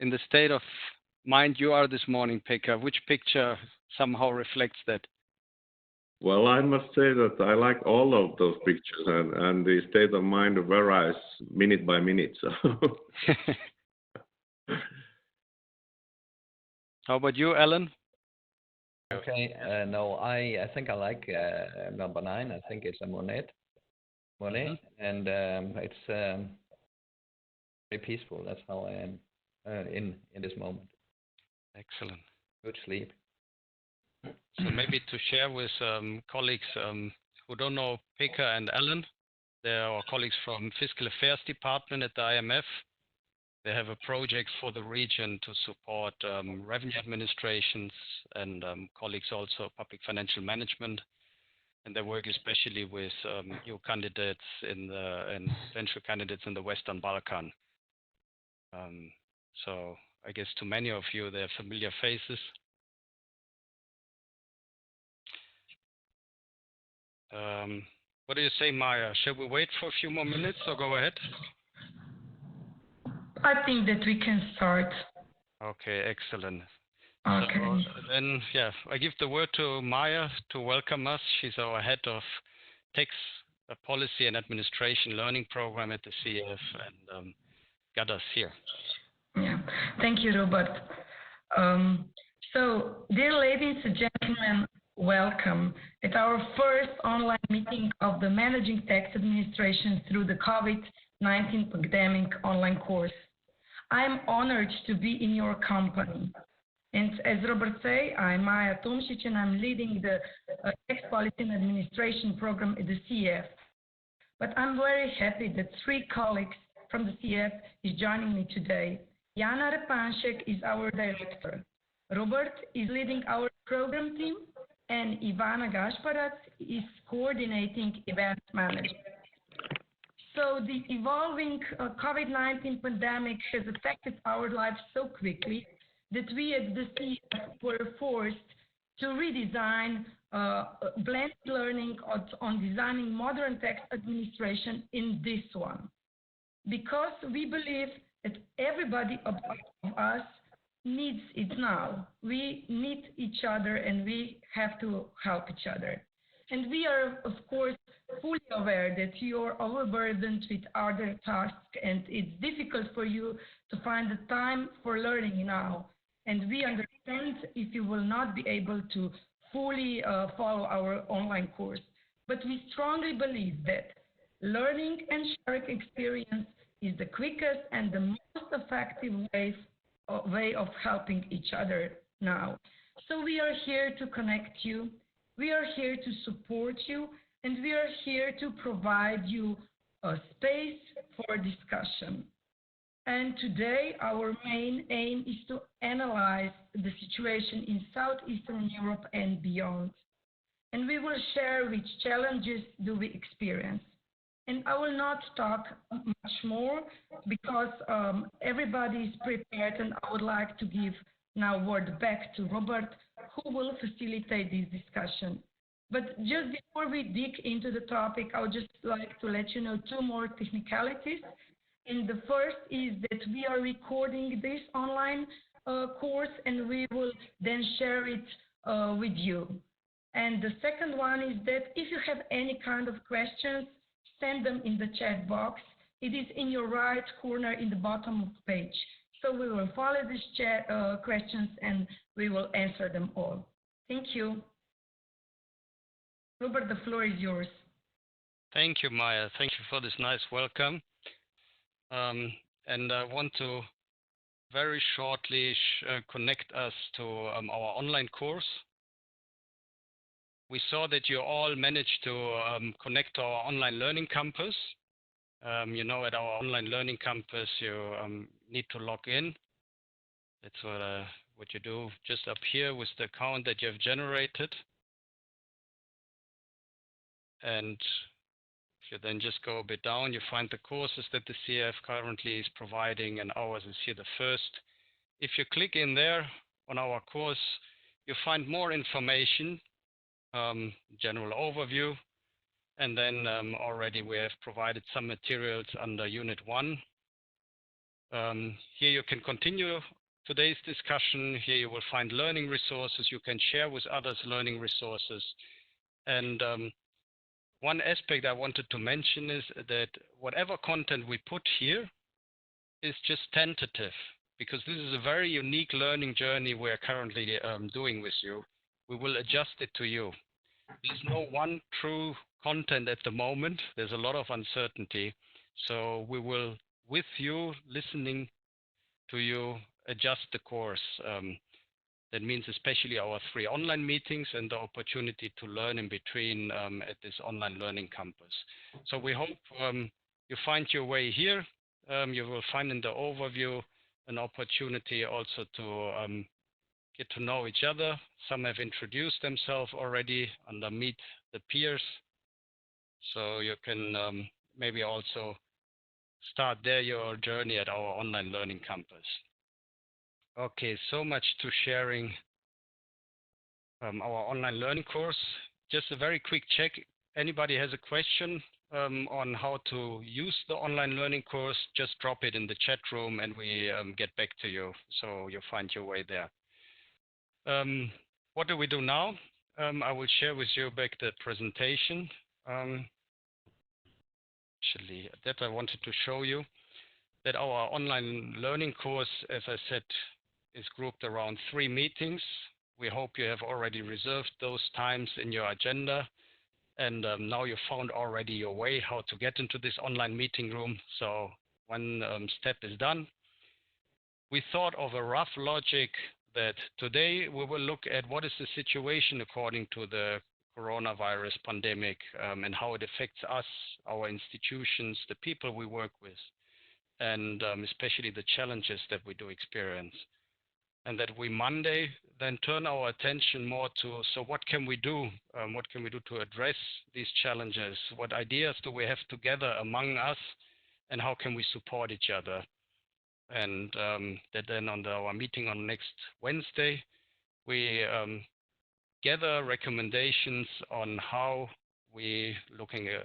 in the state of mind you are this morning, Pekka? Which picture somehow reflects that? Well, I must say that I like all of those pictures, and the state of mind varies minute by minute. So. How about you, Alan? Okay, no, I think I like number 9. I think it's a Monet, and it's very peaceful. That's how I am in this moment. Excellent. Good sleep. So maybe to share with colleagues who don't know Pekka and Alan, they're our colleagues from Fiscal Affairs Department at the IMF. They have a project for the region to support revenue administrations and colleagues also public financial management. And they work especially with new candidates and potential candidates in the Western Balkan. So I guess to many of you, they're familiar faces. What do you say, Maya? Shall we wait for a few more minutes or go ahead? I think that we can start. Okay, excellent. Okay. So then, yeah, I give the word to Maya to welcome us. She's our head of Tax Policy and Administration Learning Program at the CEF and got us here. Yeah, thank you, Robert. So, dear ladies and gentlemen, welcome at our first online meeting of the Managing Tax Administration through the COVID-19 pandemic online course. I am honored to be in your company. And as Robert said, I'm Maya Tomšić and I'm leading the Tax Policy and Administration program at the CEF. But I'm very happy that 3 colleagues from the CEF is joining me today. Jana Repanšek is our director. Robert is leading our program team, and Ivana Gašparac is coordinating event management. So the evolving COVID-19 pandemic has affected our lives so quickly that we at the CEF were forced to redesign blended learning on designing modern tax administration in this one. Because we believe that everybody of us needs it now. We need each other and we have to help each other. And we are, of course, fully aware that you are overburdened with other tasks and it's difficult for you to find the time for learning now. And we understand if you will not be able to fully follow our online course. But we strongly believe that learning and sharing experience is the quickest and the most effective way of helping each other now. So we are here to connect you, we are here to support you, and we are here to provide you a space for discussion. And today our main aim is to analyze the situation in Southeastern Europe and beyond. And we will share which challenges do we experience. And I will not talk much more because everybody is prepared, and I would like to give now word back to Robert, who will facilitate this discussion. But just before we dig into the topic, I would just like to let you know 2 more technicalities. And the first is that we are recording this online course, and we will then share it with you. And the second one is that if you have any kind of questions, send them in the chat box. It is in your right corner in the bottom of the page. So we will follow these chat questions and we will answer them all. Thank you. Robert, the floor is yours. Thank you, Maya. Thank you for this nice welcome. And I want to very shortly connect us to our online course. We saw that you all managed to connect to our online learning campus. You know, at our online learning campus, you need to log in. That's what you do just up here with the account that you have generated. And if you then just go a bit down, you find the courses that the CEF currently is providing, and ours is here the first. If you click in there on our course, you find more information, general overview, and then already we have provided some materials under Unit 1 Here you can continue today's discussion. Here you will find learning resources. You can share with others learning resources. And one aspect I wanted to mention is that whatever content we put here is just tentative, because this is a very unique learning journey we're currently doing with you. We will adjust it to you. There's no one true content at the moment. There's a lot of uncertainty. So we will, with you, listening to you, adjust the course. That means especially our 3 online meetings and the opportunity to learn in between at this online learning campus. So we hope you find your way here. You will find in the overview an opportunity also to get to know each other. Some have introduced themselves already under Meet the Peers. So you can maybe also start there your journey at our online learning campus. Okay, so much to sharing our online learning course. Just a very quick check. Anybody has a question on how to use the online learning course, just drop it in the chat room and we get back to you. So you'll find your way there. What do we do now? I will share with you back the presentation. Actually, that I wanted to show you that our online learning course, as I said, is grouped around 3 meetings. We hope you have already reserved those times in your agenda. And now you found already your way how to get into this online meeting room. So one step is done. We thought of a rough logic that today we will look at what is the situation according to the coronavirus pandemic and how it affects us, our institutions, the people we work with, and especially the challenges that we do experience. And that we Monday then turn our attention more to, so what can we do? What can we do to address these challenges? What ideas do we have together among us? And how can we support each other? And that then on our meeting on next Wednesday, we gather recommendations on how we, looking a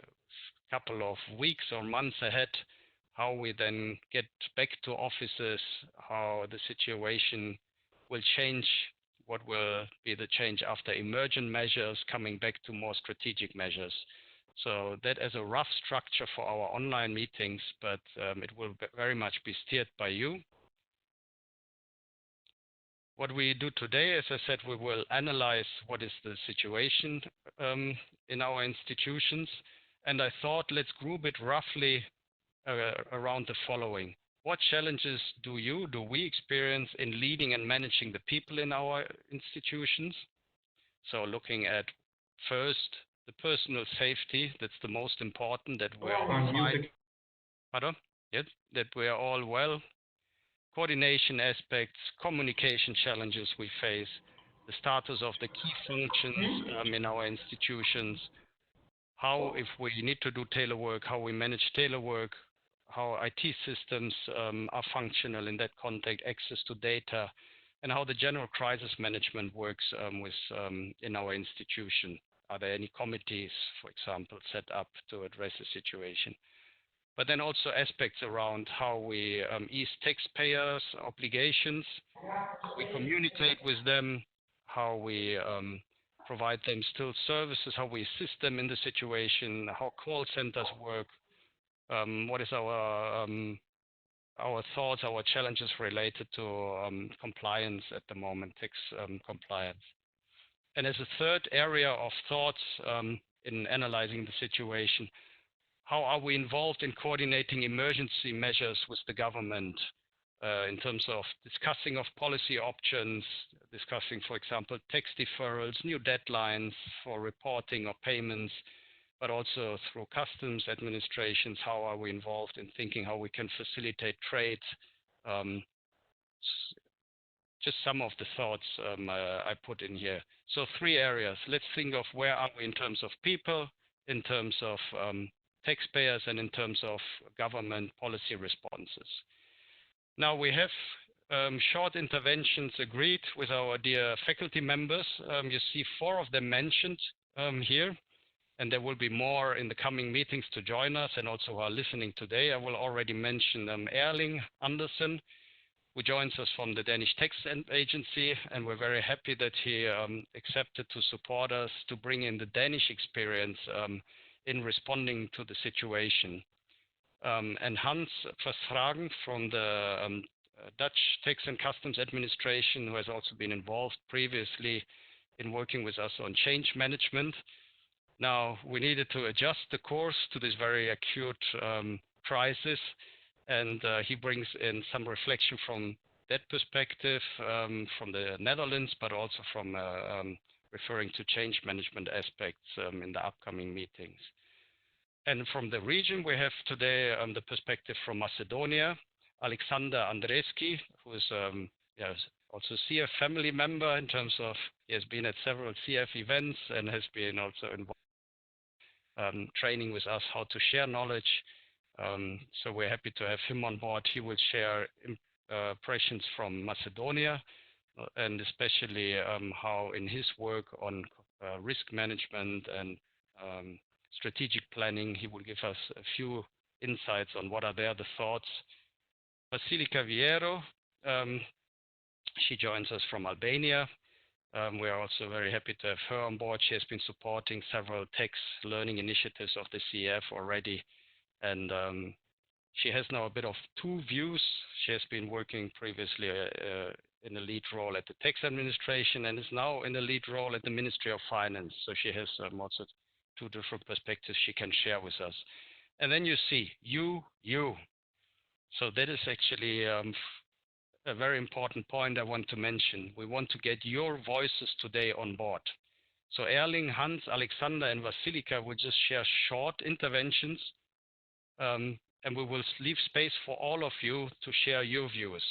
couple of weeks or months ahead, how we then get back to offices, how the situation will change, what will be the change after emergent measures, coming back to more strategic measures. So that as a rough structure for our online meetings, but it will very much be steered by you. What we do today, as I said, we will analyze what is the situation in our institutions. And I thought let's group it roughly around the following. What challenges do we experience in leading and managing the people in our institutions? So looking at first, the personal safety, that's the most important, that we're all fine. Pardon? Yes, that we are all well. Coordination aspects, communication challenges we face, the status of the key functions in our institutions, how, if we need to do telework, how we manage telework, how IT systems are functional in that context, access to data, and how the general crisis management works in our institution. Are there any committees, for example, set up to address the situation? But then also aspects around how we ease taxpayers' obligations, we communicate with them, how we provide them still services, how we assist them in the situation, how call centers work, what is our thoughts, our challenges related to compliance at the moment, tax compliance. And as a third area of thoughts in analyzing the situation, how are we involved in coordinating emergency measures with the government in terms of discussing of policy options, discussing, for example, tax deferrals, new deadlines for reporting or payments, but also through customs administrations, how are we involved in thinking how we can facilitate trade? Just some of the thoughts I put in here. So 3 areas. Let's think of where are we in terms of people, in terms of taxpayers, and in terms of government policy responses. Now we have short interventions agreed with our dear faculty members. You see 4 of them mentioned here. and there will be more in the coming meetings to join us and also who are listening today. I will already mention Erling Andersen, who joins us from the Danish Tax Agency, and we're very happy that he accepted to support us to bring in the Danish experience in responding to the situation. And Hans Verstragen from the Dutch Tax and Customs Administration, who has also been involved previously in working with us on change management. Now, we needed to adjust the course to this very acute crisis, and he brings in some reflection from that perspective, from the Netherlands, but also from referring to change management aspects in the upcoming meetings. And from the region, we have today the perspective from Macedonia, Alexander Andreski, who is also CF family member in terms of he has been at several CF events and has been also involved training with us how to share knowledge. So we're happy to have him on board. He will share impressions from Macedonia and especially how in his work on risk management and strategic planning, he will give us a few insights on what are the thoughts. Vasilika Viero, she joins us from Albania. We are also very happy to have her on board. She has been supporting several tax learning initiatives of the CF already, and she has now a bit of two views. She has been working previously in a lead role at the tax administration and is now in a lead role at the Ministry of Finance. So she has also two different perspectives she can share with us. And then you see you. So that is actually a very important point I want to mention. We want to get your voices today on board. So Erling, Hans, Alexander, and Vasilika will just share short interventions, and we will leave space for all of you to share your views.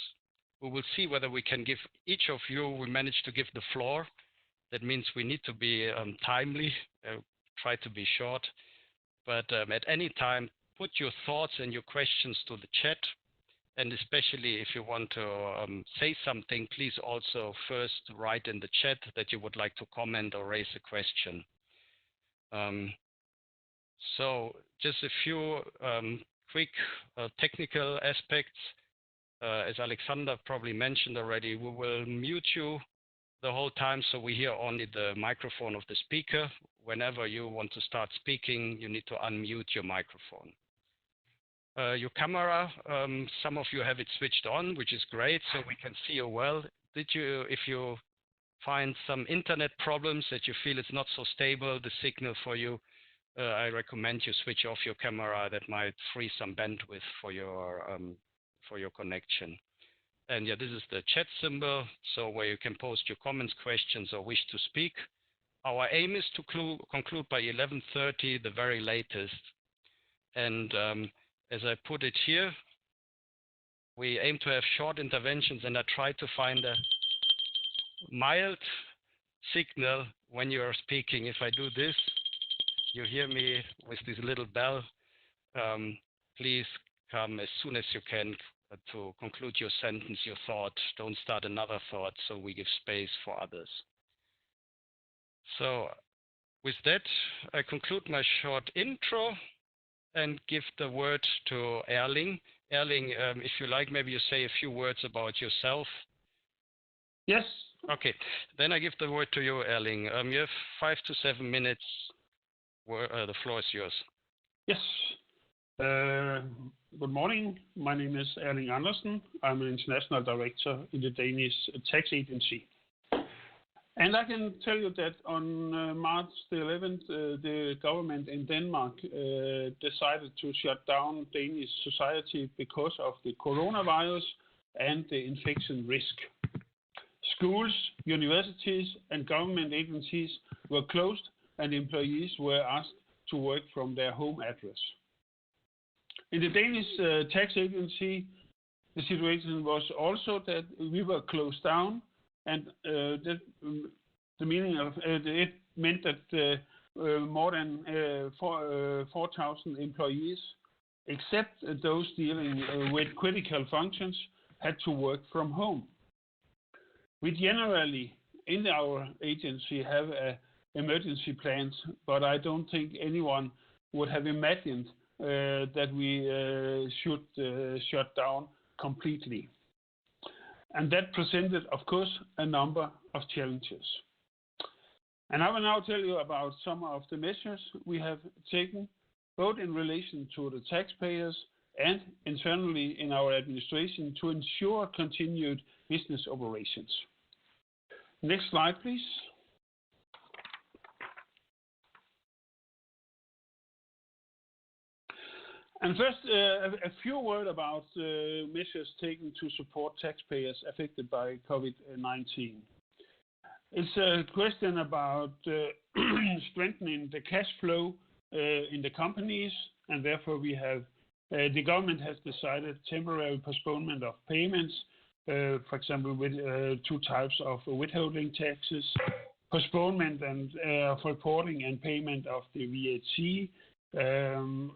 We will see whether we can give each of you, we manage to give the floor. That means we need to be timely, try to be short, but at any time, put your thoughts and your questions to the chat. And especially if you want to say something, please also first write in the chat that you would like to comment or raise a question. So just a few quick technical aspects. As Alexander probably mentioned already, we will mute you the whole time so we hear only the microphone of the speaker. Whenever you want to start speaking, you need to unmute your microphone. Your camera, some of you have it switched on, which is great, so we can see you well. If you find some internet problems that you feel it's not so stable, the signal for you, I recommend you switch off your camera. That might free some bandwidth for your connection. And yeah, this is the chat symbol, so where you can post your comments, questions, or wish to speak. Our aim is to conclude by 11:30, the very latest. And as I put it here, we aim to have short interventions, and I try to find a mild signal when you are speaking. If I do this, you hear me with this little bell. Please come as soon as you can to conclude your sentence, your thought. Don't start another thought, so we give space for others. So with that, I conclude my short intro and give the word to Erling. Erling, if you like, maybe you say a few words about yourself. Yes. Okay, then I give the word to you, Erling. You have 5 to 7 minutes. The floor is yours. Yes. Good morning. My name is Erling Andersen. I'm an international director in the Danish Tax Agency. And I can tell you that on March the 11th, the government in Denmark decided to shut down Danish society because of the coronavirus and the infection risk. Schools, universities, and government agencies were closed, and employees were asked to work from their home address. In the Danish Tax Agency, the situation was also that we were closed down, and the meaning of it meant that more than 4,000 employees, except those dealing with critical functions, had to work from home. We generally, in our agency, have a emergency plans, but I don't think anyone would have imagined that we should shut down completely. And that presented, of course, a number of challenges. And I will now tell you about some of the measures we have taken, both in relation to the taxpayers and internally in our administration to ensure continued business operations. Next slide, please. And first, a few words about measures taken to support taxpayers affected by COVID-19. It's a question about strengthening the cash flow in the companies, and therefore we have the government has decided temporary postponement of payments, for example, with 2 types of withholding taxes, postponement and of reporting and payment of the VAT,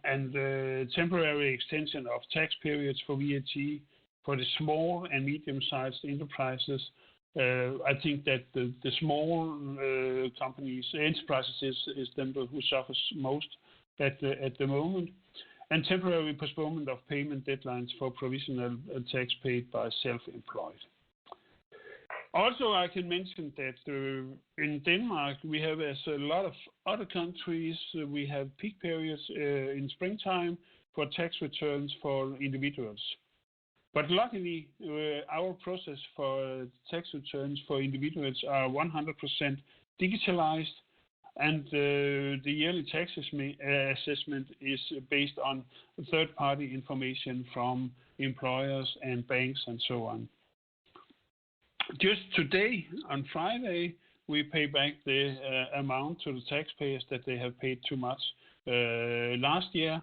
and temporary extension of tax periods for VAT for the small and medium-sized enterprises. I think that the small companies, enterprises, is them who suffers most at the moment, and temporary postponement of payment deadlines for provisional tax paid by self-employed. Also, I can mention that in Denmark, we have, as a lot of other countries, we have peak periods in springtime for tax returns for individuals. But luckily, our process for tax returns for individuals are 100% digitalized, and the yearly tax assessment is based on third-party information from employers and banks and so on. Just today, on Friday, we pay back the amount to the taxpayers that they have paid too much last year.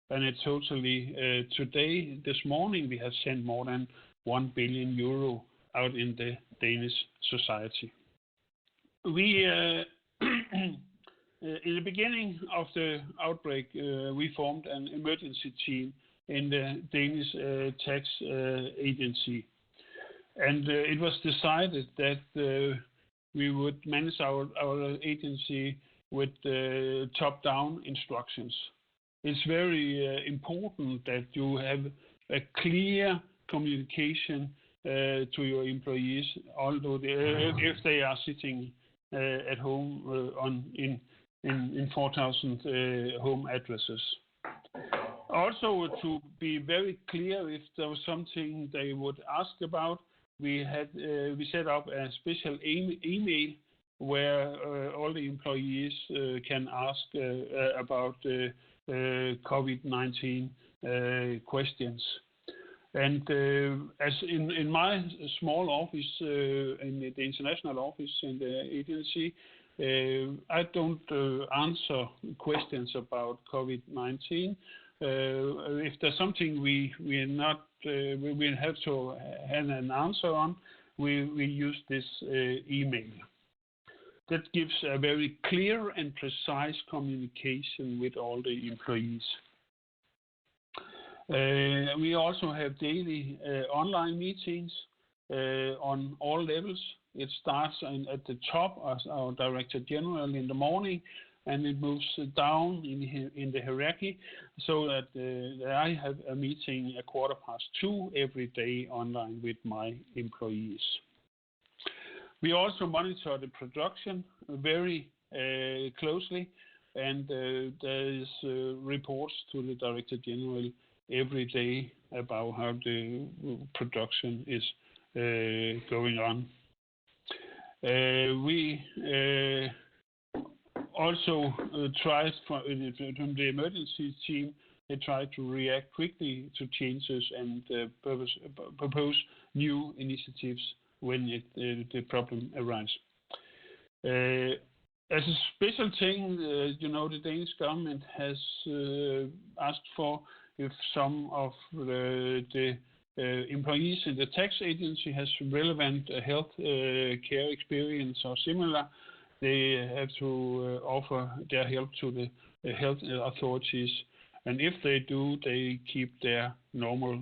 And it's totally today, this morning, we have sent more than 1 billion euro out in the Danish society. We, in the beginning of the outbreak, we formed an emergency team in the Danish tax agency. And it was decided that we would manage our agency with top-down instructions. It's very important that you have a clear communication to your employees, although if they are sitting at home in 4,000 home addresses. Also, to be very clear, if there was something they would ask about, we set up a special email where all the employees can ask about COVID-19 questions. And as in my small office, in the international office in the agency, I don't answer questions about COVID-19. If there's something we have to have an answer on, we use this email. That gives a very clear and precise communication with all the employees. We also have daily online meetings on all levels. It starts at the top as our Director General in the morning, and it moves down in the hierarchy, so that I have a meeting at 2:15 every day online with my employees. We also monitor the production very closely, and there is reports to the Director General every day about how the production is going on. We also tried from the emergency team, they try to react quickly to changes and propose new initiatives when the problem arises. As a special thing, the Danish government has asked for if some of the employees in the tax agency has relevant health care experience or similar, they have to offer their help to the health authorities. And if they do, they keep their normal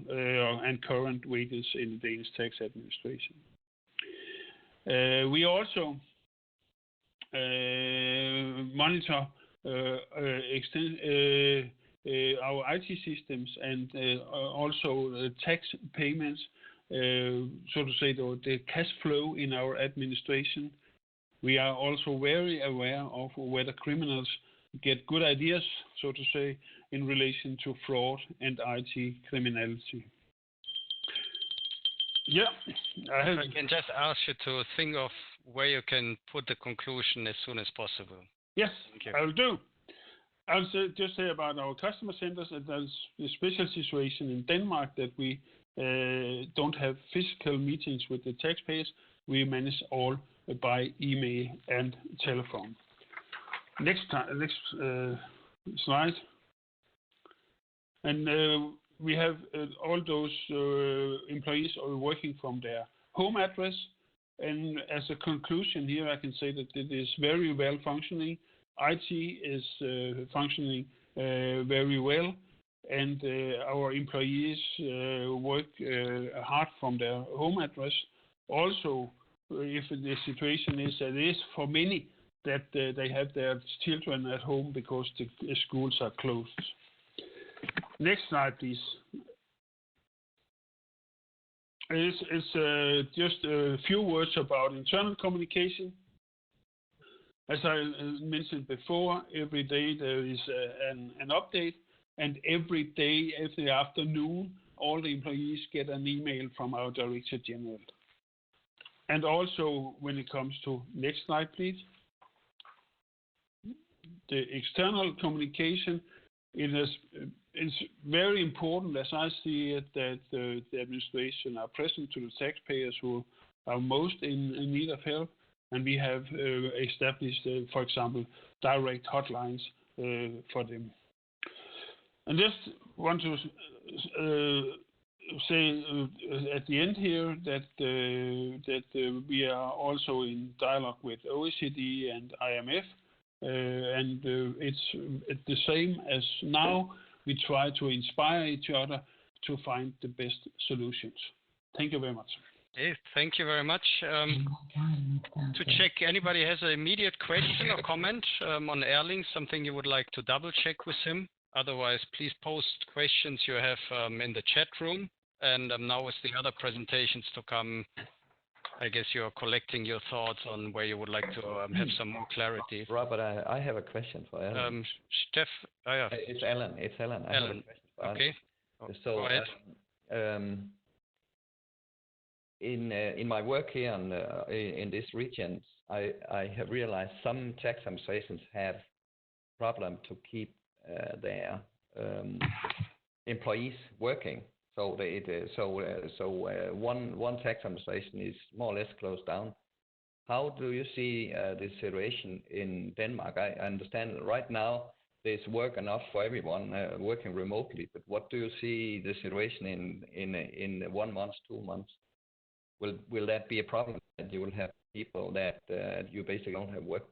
and current wages in the Danish tax administration. We also monitor our IT systems and also tax payments, so to say, the cash flow in our administration. We are also very aware of whether criminals get good ideas, so to say, in relation to fraud and IT criminality. Yeah, I can just ask you to think of where you can put the conclusion as soon as possible. Yes, I'll do. I'll just say about our customer centers that there's a special situation in Denmark that we don't have physical meetings with the taxpayers. We manage all by email and telephone. Next slide. And we have all those employees are working from their home address. And as a conclusion here, I can say that it is very well functioning. IT is functioning very well, and our employees work hard from their home address. Also, if the situation is that it is for many that they have their children at home because the schools are closed. Next slide, please. It's just a few words about internal communication. As I mentioned before, every day there is an update, and every day, every afternoon, all the employees get an email from our Director General. And also, when it comes to, next slide, please. The external communication, it's very important, as I see it, that the administration are present to the taxpayers who are most in need of help. And we have established, for example, direct hotlines for them. And just want to say at the end here that we are also in dialogue with OECD and IMF, and it's the same as now. We try to inspire each other to find the best solutions. Thank you very much. Okay, thank you very much. To check, anybody has an immediate question or comment on Erling, something you would like to double check with him? Otherwise, please post questions you have in the chat room. And now with the other presentations to come, I guess you're collecting your thoughts on where you would like to have some more clarity. Robert, I have a question for Alan. Yeah. It's Alan. I have a question for Alan. Okay. So, go ahead. In my work here in this region, I have realized some tax administrations have problem to keep their employees working. So one tax administration is more or less closed down. How do you see this situation in Denmark? I understand that right now there's work enough for everyone working remotely. But what do you see the situation in 1 month, 2 months? Will that be a problem that you will have people that you basically don't have work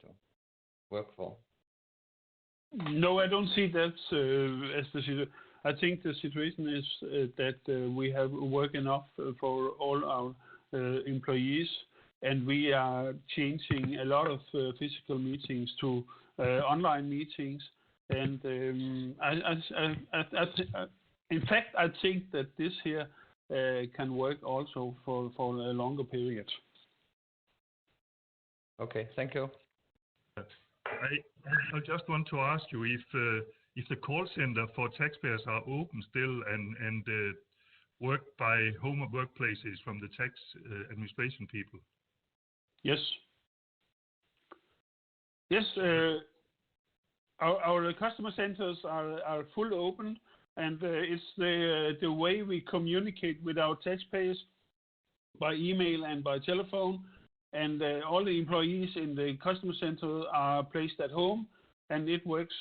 for? No, I don't see that as the situation. I think the situation is that we have work enough for all our employees, and we are changing a lot of physical meetings to online meetings. And in fact, I think that this here can work also for a longer period. Okay, thank you. I just want to ask you if the call center for taxpayers are open still and work by home workplaces from the tax administration people. Yes. Yes, our customer centers are fully open. And it's the way we communicate with our taxpayers by email and by telephone. And all the employees in the customer center are placed at home, and it works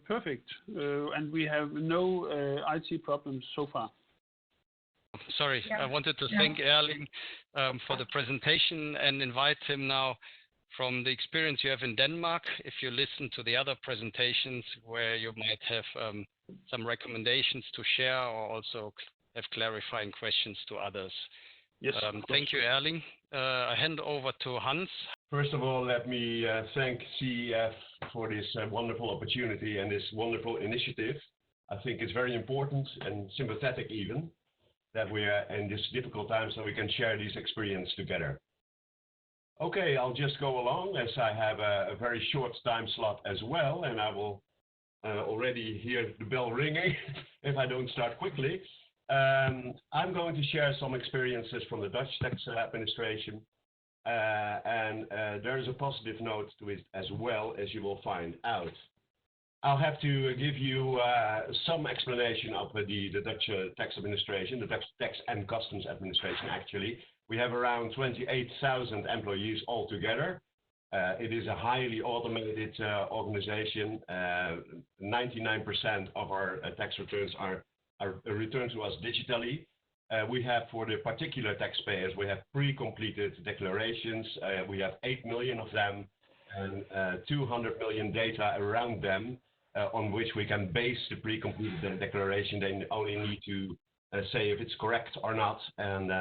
perfect. And we have no IT problems so far. Sorry, yeah. I wanted to thank Erling for the presentation and invite him now. From the experience you have in Denmark, if you listen to the other presentations where you might have some recommendations to share or also have clarifying questions to others. Yes. Thank you, Erling. I hand over to Hans. First of all, let me thank CEF for this wonderful opportunity and this wonderful initiative. I think it's very important and sympathetic even that we are in this difficult time so we can share this experience together. Okay, I'll just go along as I have a very short time slot as well, and I will already hear the bell ringing if I don't start quickly. I'm going to share some experiences from the Dutch tax administration, and there is a positive note to it as well, as you will find out. I'll have to give you some explanation of the Dutch tax administration, the Dutch tax and customs administration actually. We have around 28,000 employees altogether. It is a highly automated organization. 99% of our tax returns are returned to us digitally. We have, for the particular taxpayers, we have pre-completed declarations. We have 8 million of them and 200 million data around them on which we can base the pre-completed declaration. They only need to say if it's correct or not, and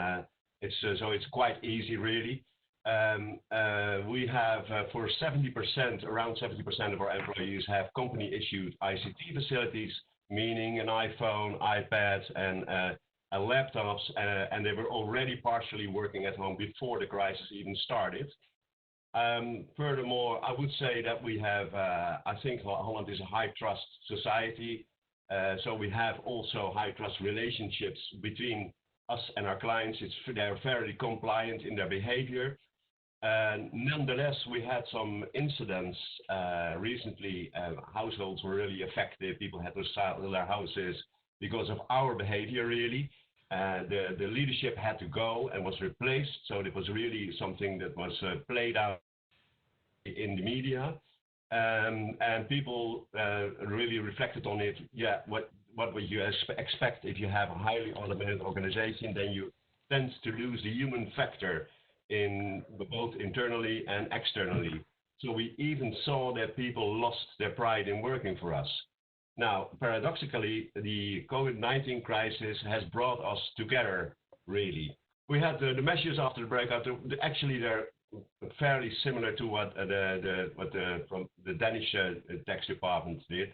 so it's quite easy really. We have for 70%, around 70% of our employees have company-issued ICT facilities, meaning an iPhone, iPad, and laptops, and they were already partially working at home before the crisis even started. Furthermore, I would say that we have, I think Holland is a high-trust society, so we have also high-trust relationships between us and our clients. They're fairly compliant in their behavior. Nonetheless, we had some incidents recently. Households were really affected. People had to sell their houses because of our behavior, really. The leadership had to go and was replaced, so it was really something that was played out in the media. And people really reflected on it. Yeah, what would you expect if you have a highly automated organization? Then you tend to lose the human factor in both internally and externally. So we even saw that people lost their pride in working for us. Now, paradoxically, the COVID-19 crisis has brought us together, really. We had the measures after the breakout. Actually, they're fairly similar to what the Danish tax department did.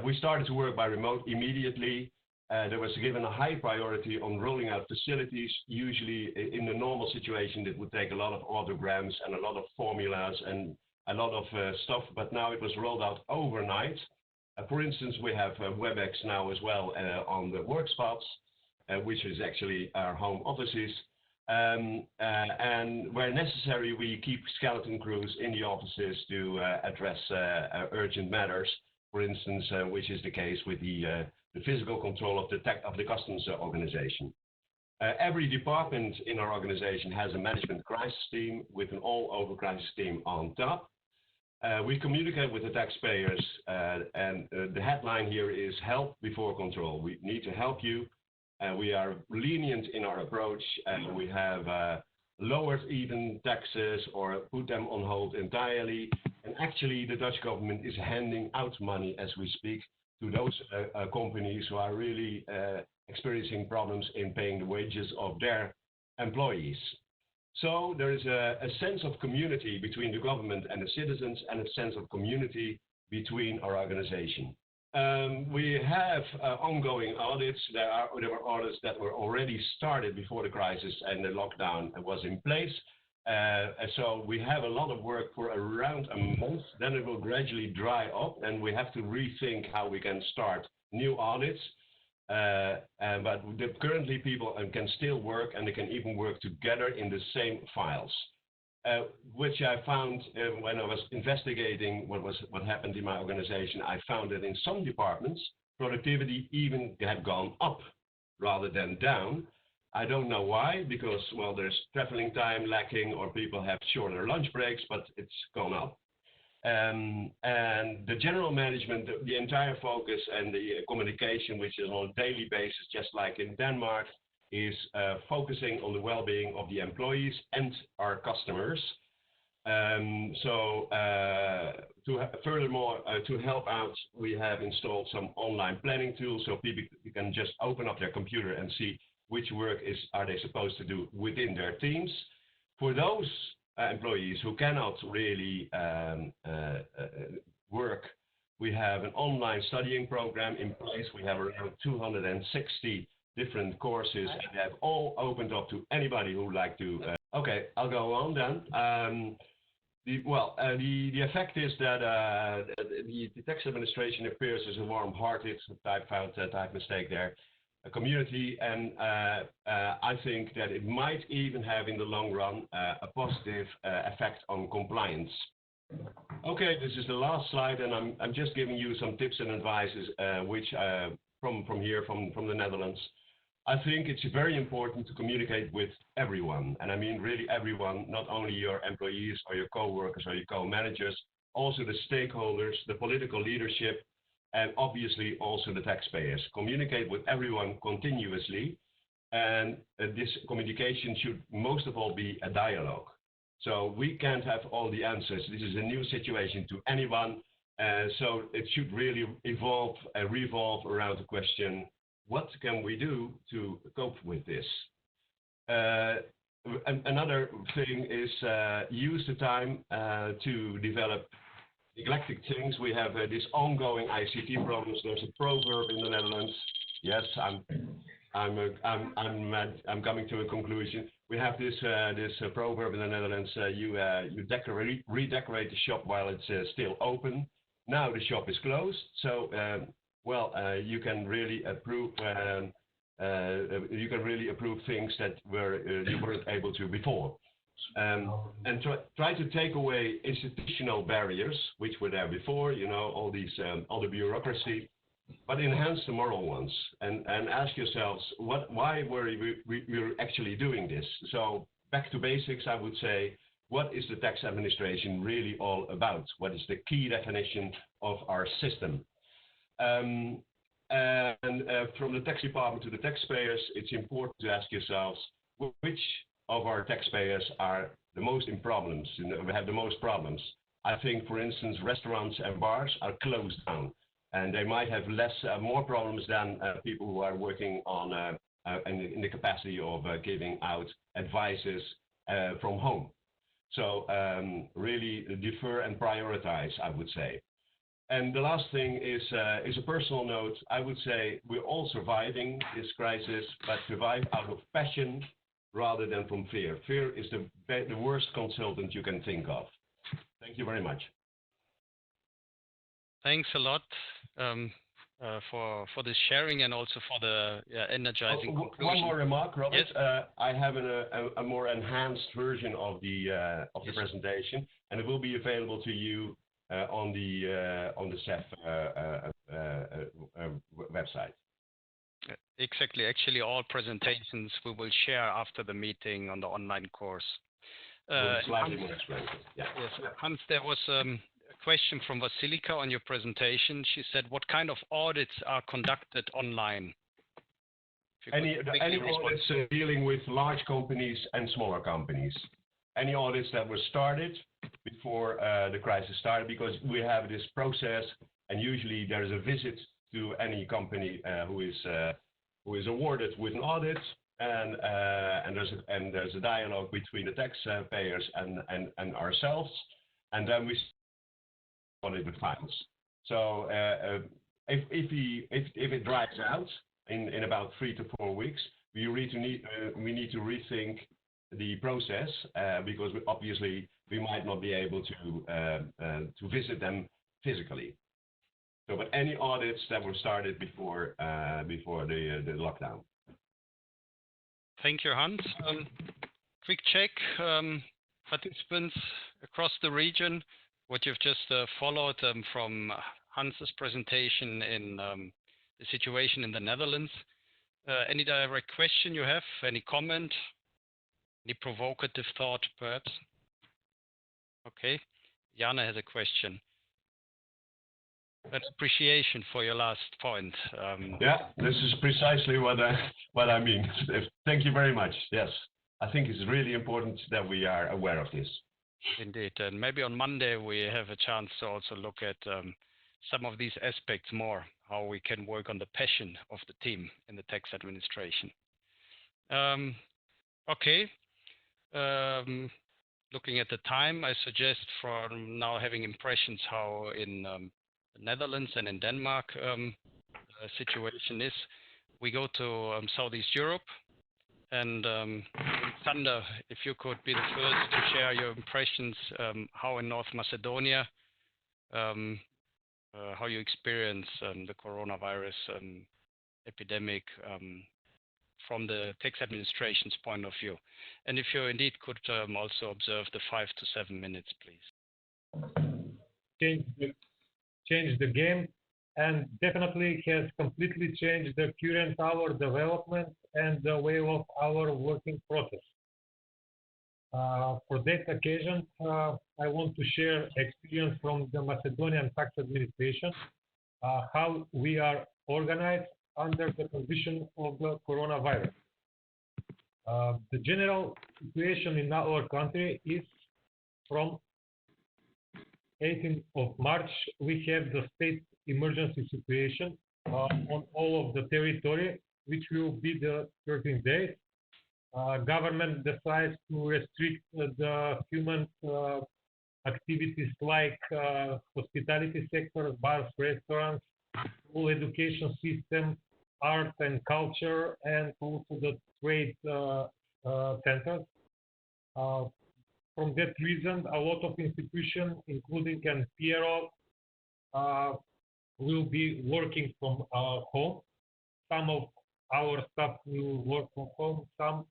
We started to work by remote immediately. There was given a high priority on rolling out facilities. Usually, in the normal situation, it would take a lot of autograms and a lot of formulas and a lot of stuff, but now it was rolled out overnight. For instance, we have WebEx now as well on the work spots, which is actually our home offices. And where necessary, we keep skeleton crews in the offices to address urgent matters, for instance, which is the case with the physical control of the customs organization. Every department in our organization has a management crisis team with an all-over crisis team on top. We communicate with the taxpayers, and the headline here is help before control. We need to help you. We are lenient in our approach, and we have lowered even taxes or put them on hold entirely. And actually, the Dutch government is handing out money as we speak to those companies who are really experiencing problems in paying the wages of their employees. So there is a sense of community between the government and the citizens, and a sense of community between our organization. We have ongoing audits. There were audits that were already started before the crisis and the lockdown was in place. So we have a lot of work for around a month. Then it will gradually dry up, and we have to rethink how we can start new audits. But currently people can still work, and they can even work together in the same files, which I found when I was investigating what happened in my organization. I found that in some departments, productivity even had gone up rather than down. I don't know why, because, well, there's traveling time lacking or people have shorter lunch breaks, but it's gone up. And the general management, the entire focus and the communication, which is on a daily basis, just like in Denmark, is focusing on the well-being of the employees and our customers. Furthermore, to help out, we have installed some online planning tools so people can just open up their computer and see which work are they supposed to do within their teams. For those employees who cannot really work, we have an online studying program in place. We have around 260 different courses, and they have all opened up to anybody who would like to. Okay, I'll go on then. The effect is that the tax administration appears as a warm-hearted type mistake there, a community, and I think that it might even have in the long run a positive effect on compliance. Okay, this is the last slide, and I'm just giving you some tips and advices, which from the Netherlands. I think it's very important to communicate with everyone, and I mean really everyone, not only your employees or your co-workers or your co-managers, also the stakeholders, the political leadership, and obviously also the taxpayers. Communicate with everyone continuously, and this communication should most of all be a dialogue. So we can't have all the answers. This is a new situation to anyone. So it should really revolve around the question, what can we do to cope with this? Another thing is use the time to develop neglected things. We have this ongoing ICT problems. There's a proverb in the Netherlands. Yes, I'm coming to a conclusion. We have this proverb in the Netherlands. You redecorate the shop while it's still open. Now the shop is closed, so you can really approve. You can really approve things that you weren't able to before. And try to take away institutional barriers which were there before. You know, all the bureaucracy. But enhance the moral ones, and ask yourselves, why were we actually doing this? So back to basics, I would say, what is the tax administration really all about? What is the key definition of our system? And from the tax department to the taxpayers, it's important to ask yourselves, which of our taxpayers are the most in problems, we have the most problems. I think, for instance, restaurants and bars are closed down. And they might have more problems than people who are working on in the capacity of giving out advices from home. So really defer and prioritize, I would say. And the last thing is a personal note. I would say we're all surviving this crisis, but survive out of passion rather than from fear. Fear is the worst consultant you can think of. Thank you very much. Thanks a lot for this sharing and also for the energizing conclusion. One more remark, Robert. Yes. I have a more enhanced version of the presentation, and it will be available to you on the CEF website. Exactly. Actually, all presentations we will share after the meeting on the online course. Slightly more expensive. Yeah. Yes, Hans, there was a question from Vasilika on your presentation. She said, what kind of audits are conducted online? Any audits dealing with large companies and smaller companies. Any audits that were started before the crisis started, because we have this process, and usually there is a visit to any company who is awarded with an audit, and there's a dialogue between the taxpayers and ourselves, and then we audit with fines. So if it drags out in about 3 to 4 weeks, we need to rethink the process because obviously we might not be able to visit them physically. So, but any audits that were started before the lockdown. Thank you, Hans. Quick check, participants across the region, what you've just followed from Hans's presentation in the situation in the Netherlands. Any direct question you have? Any comment? Any provocative thought, perhaps? Okay, Jana has a question. An appreciation for your last point. Yeah, this is precisely what I mean. Thank you very much. Yes, I think it's really important that we are aware of this. Indeed, and maybe on Monday we have a chance to also look at some of these aspects more, how we can work on the passion of the team in the tax administration. Okay. looking at the time, I suggest from now having impressions how in the Netherlands and in Denmark situation is. We go to Southeast Europe, and Sander, if you could be the first to share your impressions, how in North Macedonia, how you experience the coronavirus epidemic from the tax administration's point of view. And if you indeed could also observe the 5 to 7 minutes, please. Change the game, and definitely has completely changed the current our development and the way of our working process. For that occasion, I want to share experience from the Macedonian tax administration, how we are organized under the condition of the coronavirus. The general situation in our country is from 18th of March, we have the state emergency situation on all of the territory, which will be the 13 days. Government decides to restrict the human activities like hospitality sector, bars, restaurants, full education system, art and culture, and also the trade centers. From that reason, a lot of institutions, including PRO, will be working from home. Some of our staff will work from home. Some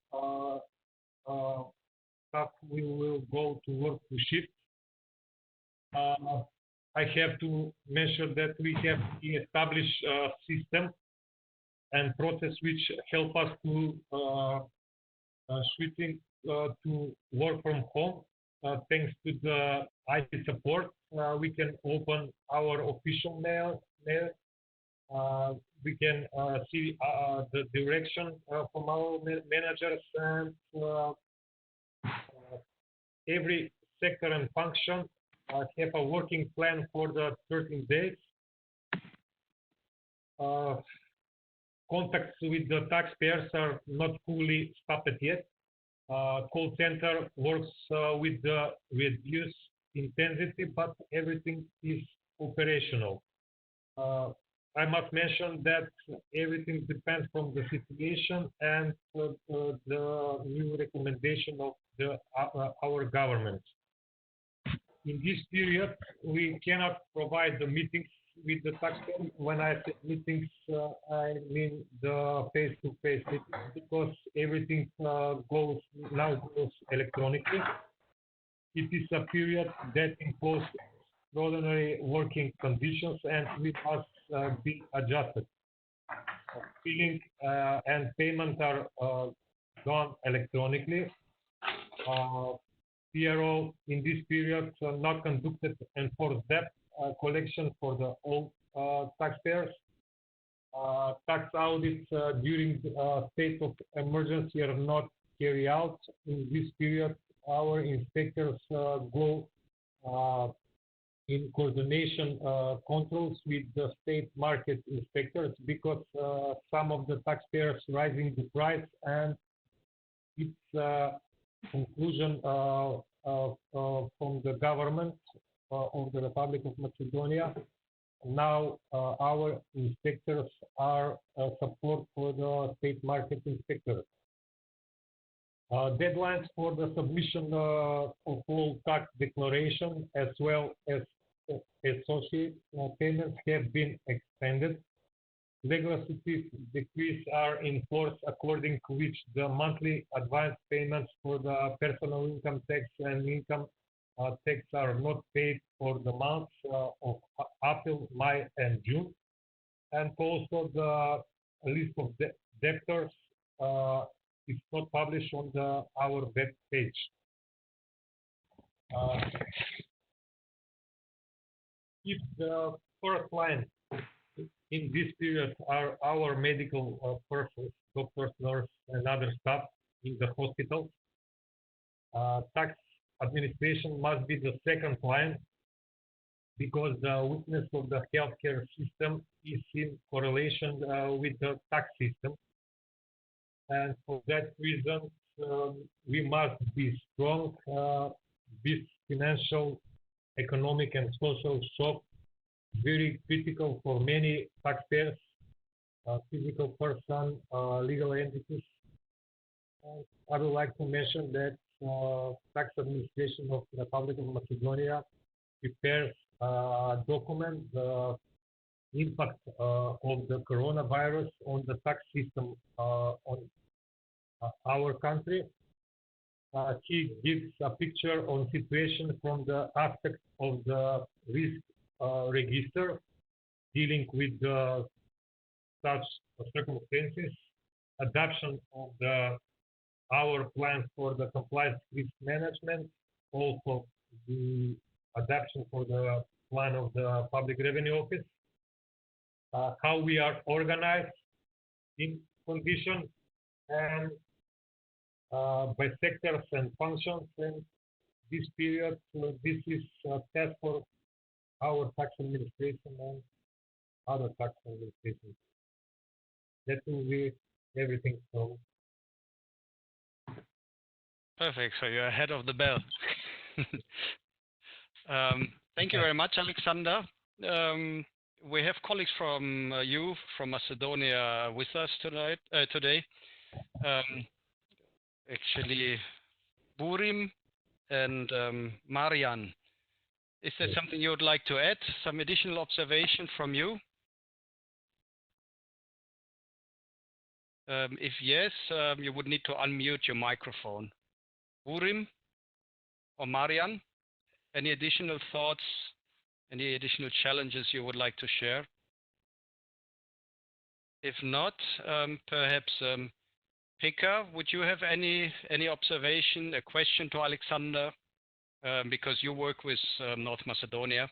staff will go to work to shift. I have to mention that we have established a system and process which help us to switching to work from home. Thanks to the IT support, we can open our official mail. We can see the direction from our managers, and every sector and function have a working plan for the 13 days. Contacts with the taxpayers are not fully stopped yet. Call center works with the reduced intensity, but everything is operational. I must mention that everything depends from the situation and the new recommendation of our government. In this period, we cannot provide the meetings with the taxpayers. When I say meetings, I mean the face-to-face meetings, because everything now goes electronically. It is a period that imposes extraordinary working conditions, and we must be adjusted. Billing and payment are done electronically. PRO in this period not conducted enforced debt collection for the old taxpayers. Tax audits during the state of emergency are not carried out. In this period, our inspectors go in coordination controls with the state market inspectors, because some of the taxpayers rising the price, and it's conclusion from the government of the Republic of Macedonia. Now our inspectors are support for the state market inspectors. Deadlines for the submission of all tax declaration as well as associate payments have been extended. Legislative decrees are in force, according to which the monthly advance payments for the personal income tax and income tax are not paid for the months of April, May, and June. And also the list of debtors is not published on our web page. If the first line in this period are our medical persons, doctors, nurses, and other staff in the hospitals, tax administration must be the second line, because the weakness of the healthcare system is in correlation with the tax system. And for that reason, we must be strong this financial, economic, and social shock very critical for many taxpayers, physical person, legal entities. I would like to mention that tax administration of the Republic of Macedonia prepares a document, the impact of the coronavirus on the tax system on our country. He gives a picture on situation from the aspect of the risk register dealing with such circumstances, adoption of our plans for the compliance risk management, also the adoption for the plan of the Public Revenue Office, how we are organized in condition and by sectors and functions. And this period, this is a test for our tax administration and other tax administrations. That will be everything. So perfect. So you're ahead of the bell. Thank you very much, Alexander. We have colleagues from from Macedonia with us today. Actually, Burim and Marian. Is there something you would like to add? Some additional observation from you? If yes, you would need to unmute your microphone. Burim or Marian, any additional thoughts, any additional challenges you would like to share? If not, perhaps Pekka, would you have any observation, a question to Alexander, because you work with North Macedonia?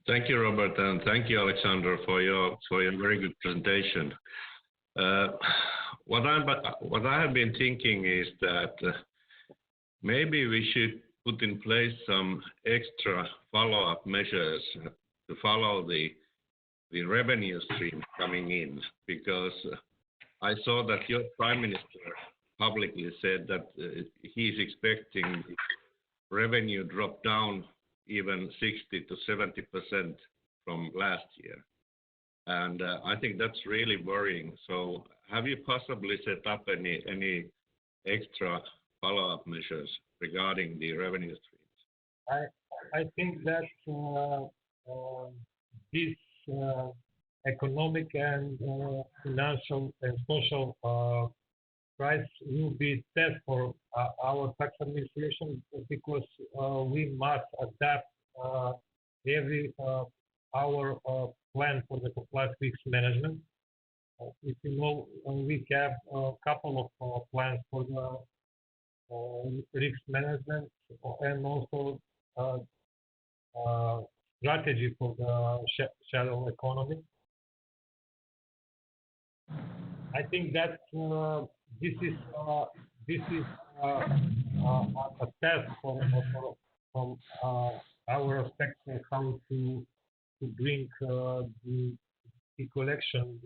Thank you, Robert, and thank you, Alexander, for your very good presentation. What I have been thinking is that maybe we should put in place some extra follow-up measures to follow the revenue stream coming in, because I saw that your Prime Minister publicly said that he's expecting revenue drop down even 60 to 70% from last year. And I think that's really worrying. So have you possibly set up any extra follow-up measures regarding the revenue streams? I think that this economic and financial and social crisis will be test for our tax administration, because we must adapt every our plan for the compliance risk management. If you know, we have a couple of plans for the risk management and also strategy for the shadow economy. I think that this is a test from our aspect of how to bring the collection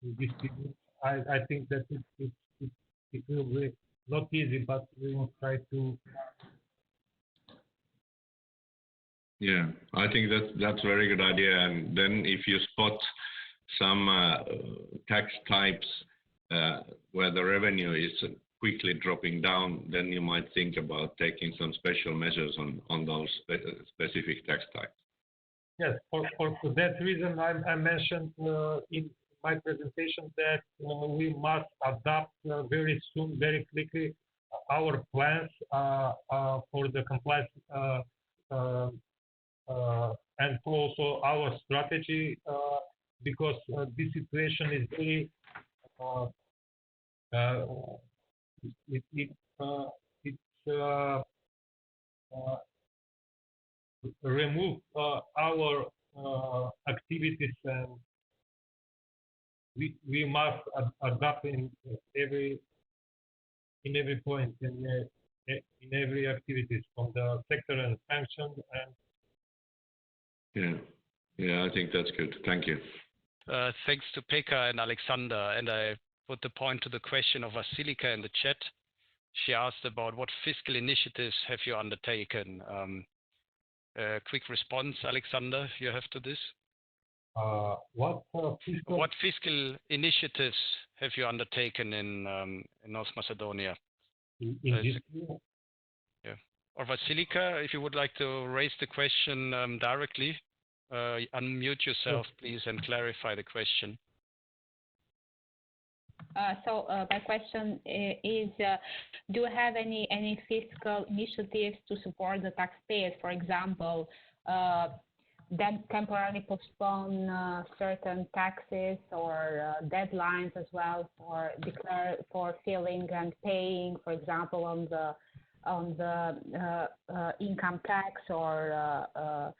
in this period. I think that it will be not easy, but we will try to. Yeah, I think that's a very good idea. And then if you spot some tax types where the revenue is quickly dropping down, then you might think about taking some special measures on those specific tax types. Yes, for that reason, I mentioned in my presentation that we must adapt very soon, very quickly, our plans for the compliance and also our strategy, because this situation is very remove our activities, and we must adapt in every point in every activities from the sector and function. And yeah, I think that's good. Thank you. Thanks to Pekka and Alexander, and I put the point to the question of Vasilika in the chat. she asked about what fiscal initiatives have you undertaken. Quick response, Alexander, you have to this. What fiscal initiatives have you undertaken in North Macedonia? In this year? Yeah. Or Vasilika, if you would like to raise the question directly, unmute yourself, please, and clarify the question. So my question is, do you have any fiscal initiatives to support the taxpayers? For example, then temporarily postpone certain taxes or deadlines as well for filing and paying, for example, on the income tax or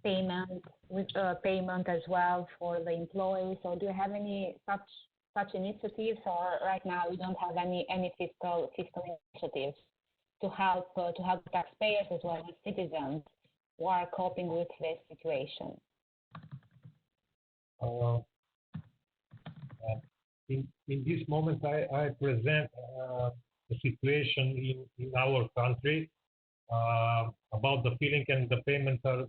payment as well for the employees. So do you have any such initiatives, or right now we don't have any fiscal initiatives to help taxpayers as well as citizens who are coping with this situation? In this moment, I present the situation in our country. About the filing and the payments are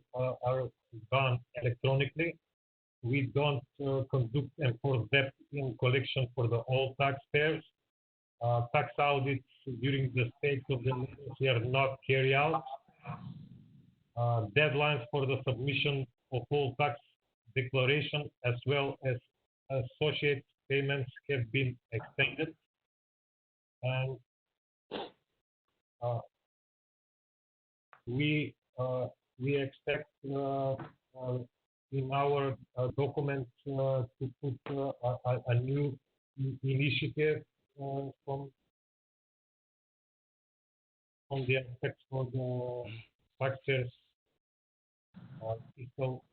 done electronically. We don't conduct enforced debt in collection for the all taxpayers. Tax audits during the state of the emergency are not carried out. Deadlines for the submission of all tax declaration as well as associated payments have been extended. And we expect in our documents to put a new initiative from the aspects for the taxpayers, fiscal,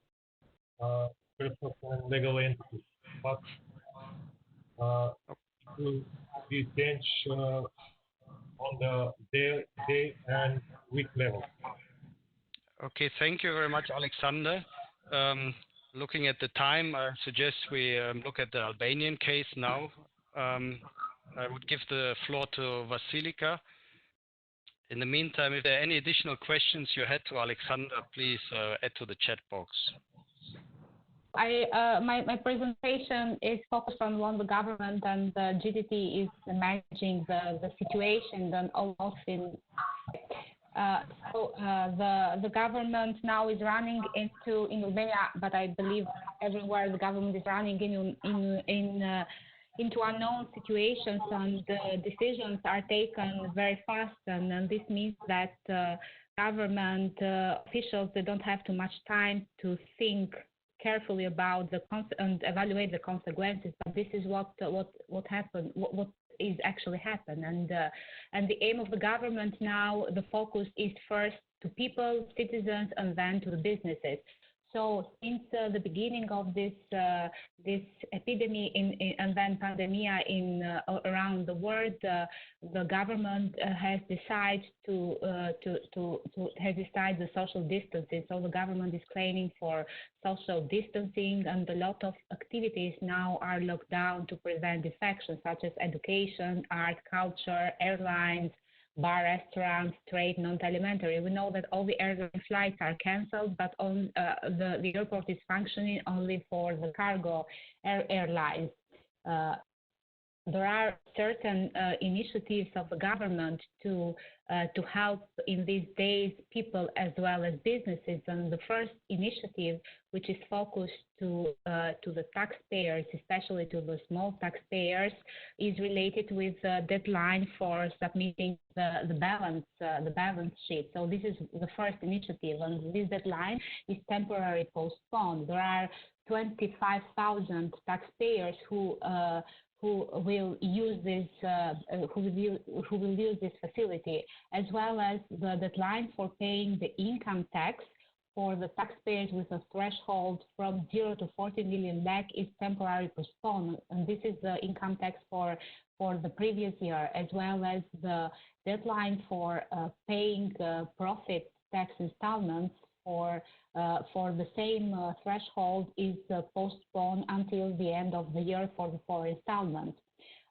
personal and legal entities, but it will be changed on the day and week level. Okay, thank you very much, Alexander. Looking at the time, I suggest we look at the Albanian case now. I would give the floor to Vasilika. In the meantime, if there are any additional questions you had to Alexander, please add to the chat box. My presentation is focused on the government and the GDT is managing the situation and almost in. So the government now is running in Albania, but I believe everywhere the government is running into unknown situations, and the decisions are taken very fast, and this means that government officials, they don't have too much time to think carefully about and evaluate the consequences. But this is what happened, what is actually happened, and the aim of the government now, the focus is first to people, citizens, and then to the businesses. So since the beginning of this epidemic and then pandemia around the world, the government has decided the social distancing. So the government is claiming for social distancing, and a lot of activities now are locked down to prevent infections, such as education, art, culture, airlines, bar, restaurants, trade, non-alimentary. We know that all the airline flights are cancelled, but the airport is functioning only for the cargo airlines. There are certain initiatives of the government to help in these days people as well as businesses. And the first initiative, which is focused to the taxpayers, especially to the small taxpayers, is related with the deadline for submitting the balance sheet. So this is the first initiative, and this deadline is temporarily postponed. There are 25,000 taxpayers who will use this facility, as well as the deadline for paying the income tax for the taxpayers with a threshold from 0 to 40 million lakh is temporarily postponed, and this is the income tax for the previous year, as well as the deadline for paying profit tax installments for the same threshold is postponed until the end of the year for the 4 installments.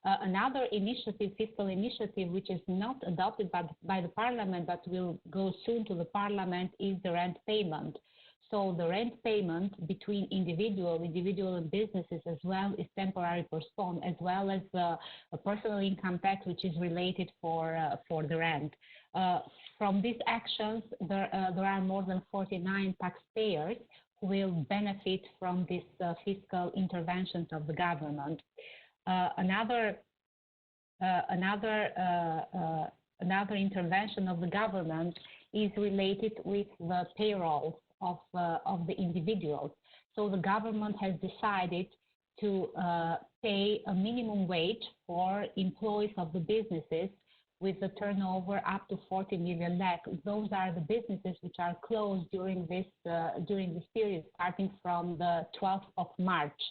Another initiative, fiscal initiative, which is not adopted by the parliament but will go soon to the parliament, is the rent payment. So the rent payment between individual and businesses as well is temporarily postponed, as well as a personal income tax which is related for the rent. From these actions, there are more than 49 taxpayers who will benefit from these fiscal interventions of the government. Another intervention of the government is related with the payrolls of the individuals. So the government has decided to pay a minimum wage for employees of the businesses with a turnover up to 40 million lakh. Those are the businesses which are closed during this period, starting from the 12th of March.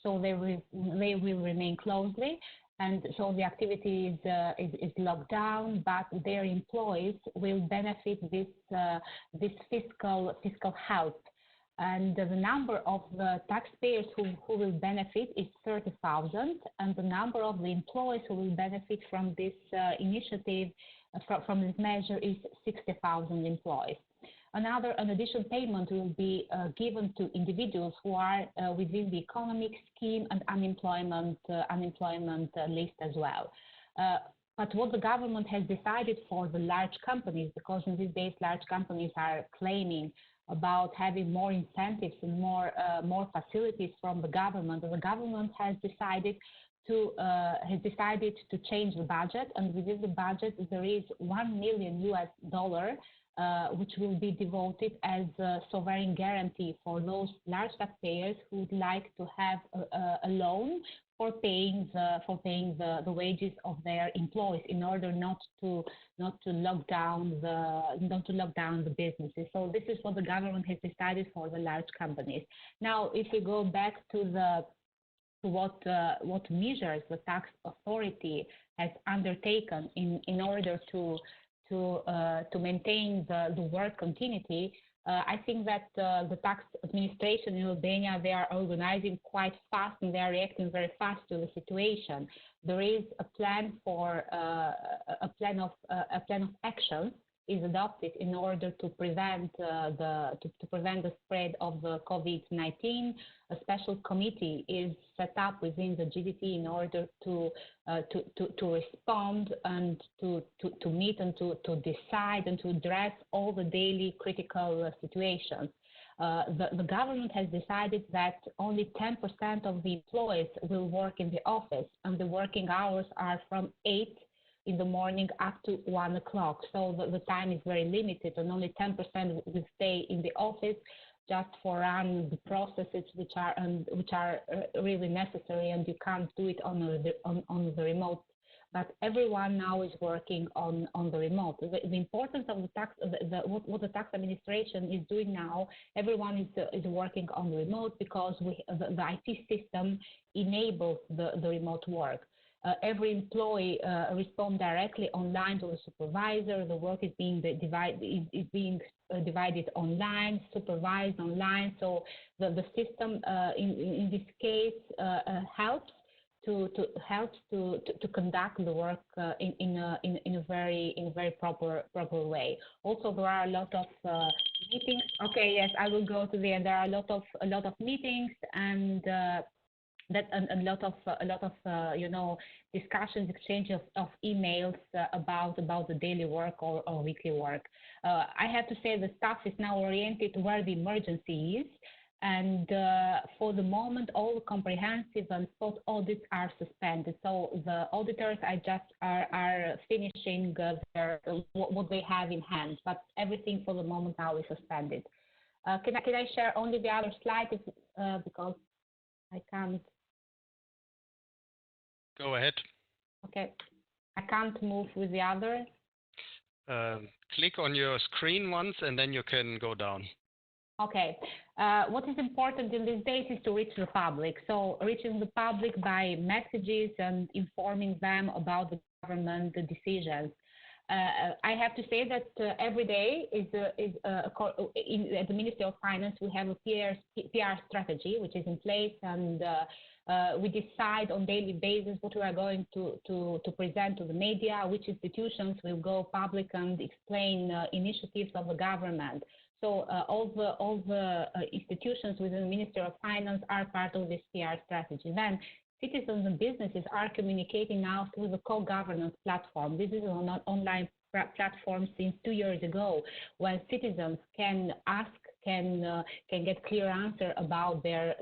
So they will remain closely, and so the activity is locked down, but their employees will benefit this fiscal help. And the number of taxpayers who will benefit is 30,000, and the number of the employees who will benefit from this initiative, from this measure, is 60,000 employees. An additional payment will be given to individuals who are within the economic scheme and unemployment list as well. But what the government has decided for the large companies, because in these days large companies are claiming about having more incentives and more facilities from the government has decided to change the budget, and within the budget there is $1 million which will be devoted as a sovereign guarantee for those large taxpayers who would like to have a loan for paying the wages of their employees in order not to lock down the businesses. So this is what the government has decided for the large companies. Now, if we go back to what measures the tax authority has undertaken in order to maintain the work continuity, I think that the tax administration in Albania, they are organizing quite fast and they are reacting very fast to the situation. There is a plan of action is adopted in order to prevent the spread of the COVID-19. A special committee is set up within the GDP in order to respond and to meet and to decide and to address all the daily critical situations. The government has decided that only 10% of the employees will work in the office, and the working hours are from 8 in the morning up to 1 o'clock. So the time is very limited, and only 10% will stay in the office just for run the processes which are really necessary, and you can't do it on the remote. But everyone now is working on the remote. The importance of the tax, what the tax administration is doing now, everyone is working on the remote because the IT system enables the remote work. Every employee responds directly online to the supervisor. The work is being divided online, supervised online. So the system in this case helps to conduct the work in a very proper way. Also, there are a lot of meetings. Okay, yes, I will go to the end. There are a lot of meetings and. That a lot of discussions, exchange of emails about the daily work or weekly work. I have to say the staff is now oriented where the emergency is, and for the moment all comprehensive and spot audits are suspended. So the auditors are finishing what they have in hand, but everything for the moment now is suspended. Can I share only the other slide because I can't. Go ahead. Okay. I can't move with the other. Click on your screen once and then you can go down. Okay. What is important in these days is to reach the public. So reaching the public by messages and informing them about the government decisions. I have to say that every day at the Ministry of Finance we have a PR strategy which is in place, and We decide on daily basis what we are going to present to the media, which institutions will go public and explain initiatives of the government. So all the institutions within the Ministry of Finance are part of this PR strategy. Then citizens and businesses are communicating now through the co-governance platform. This is an online platform since 2 years ago, when citizens can ask, can get clear answer about their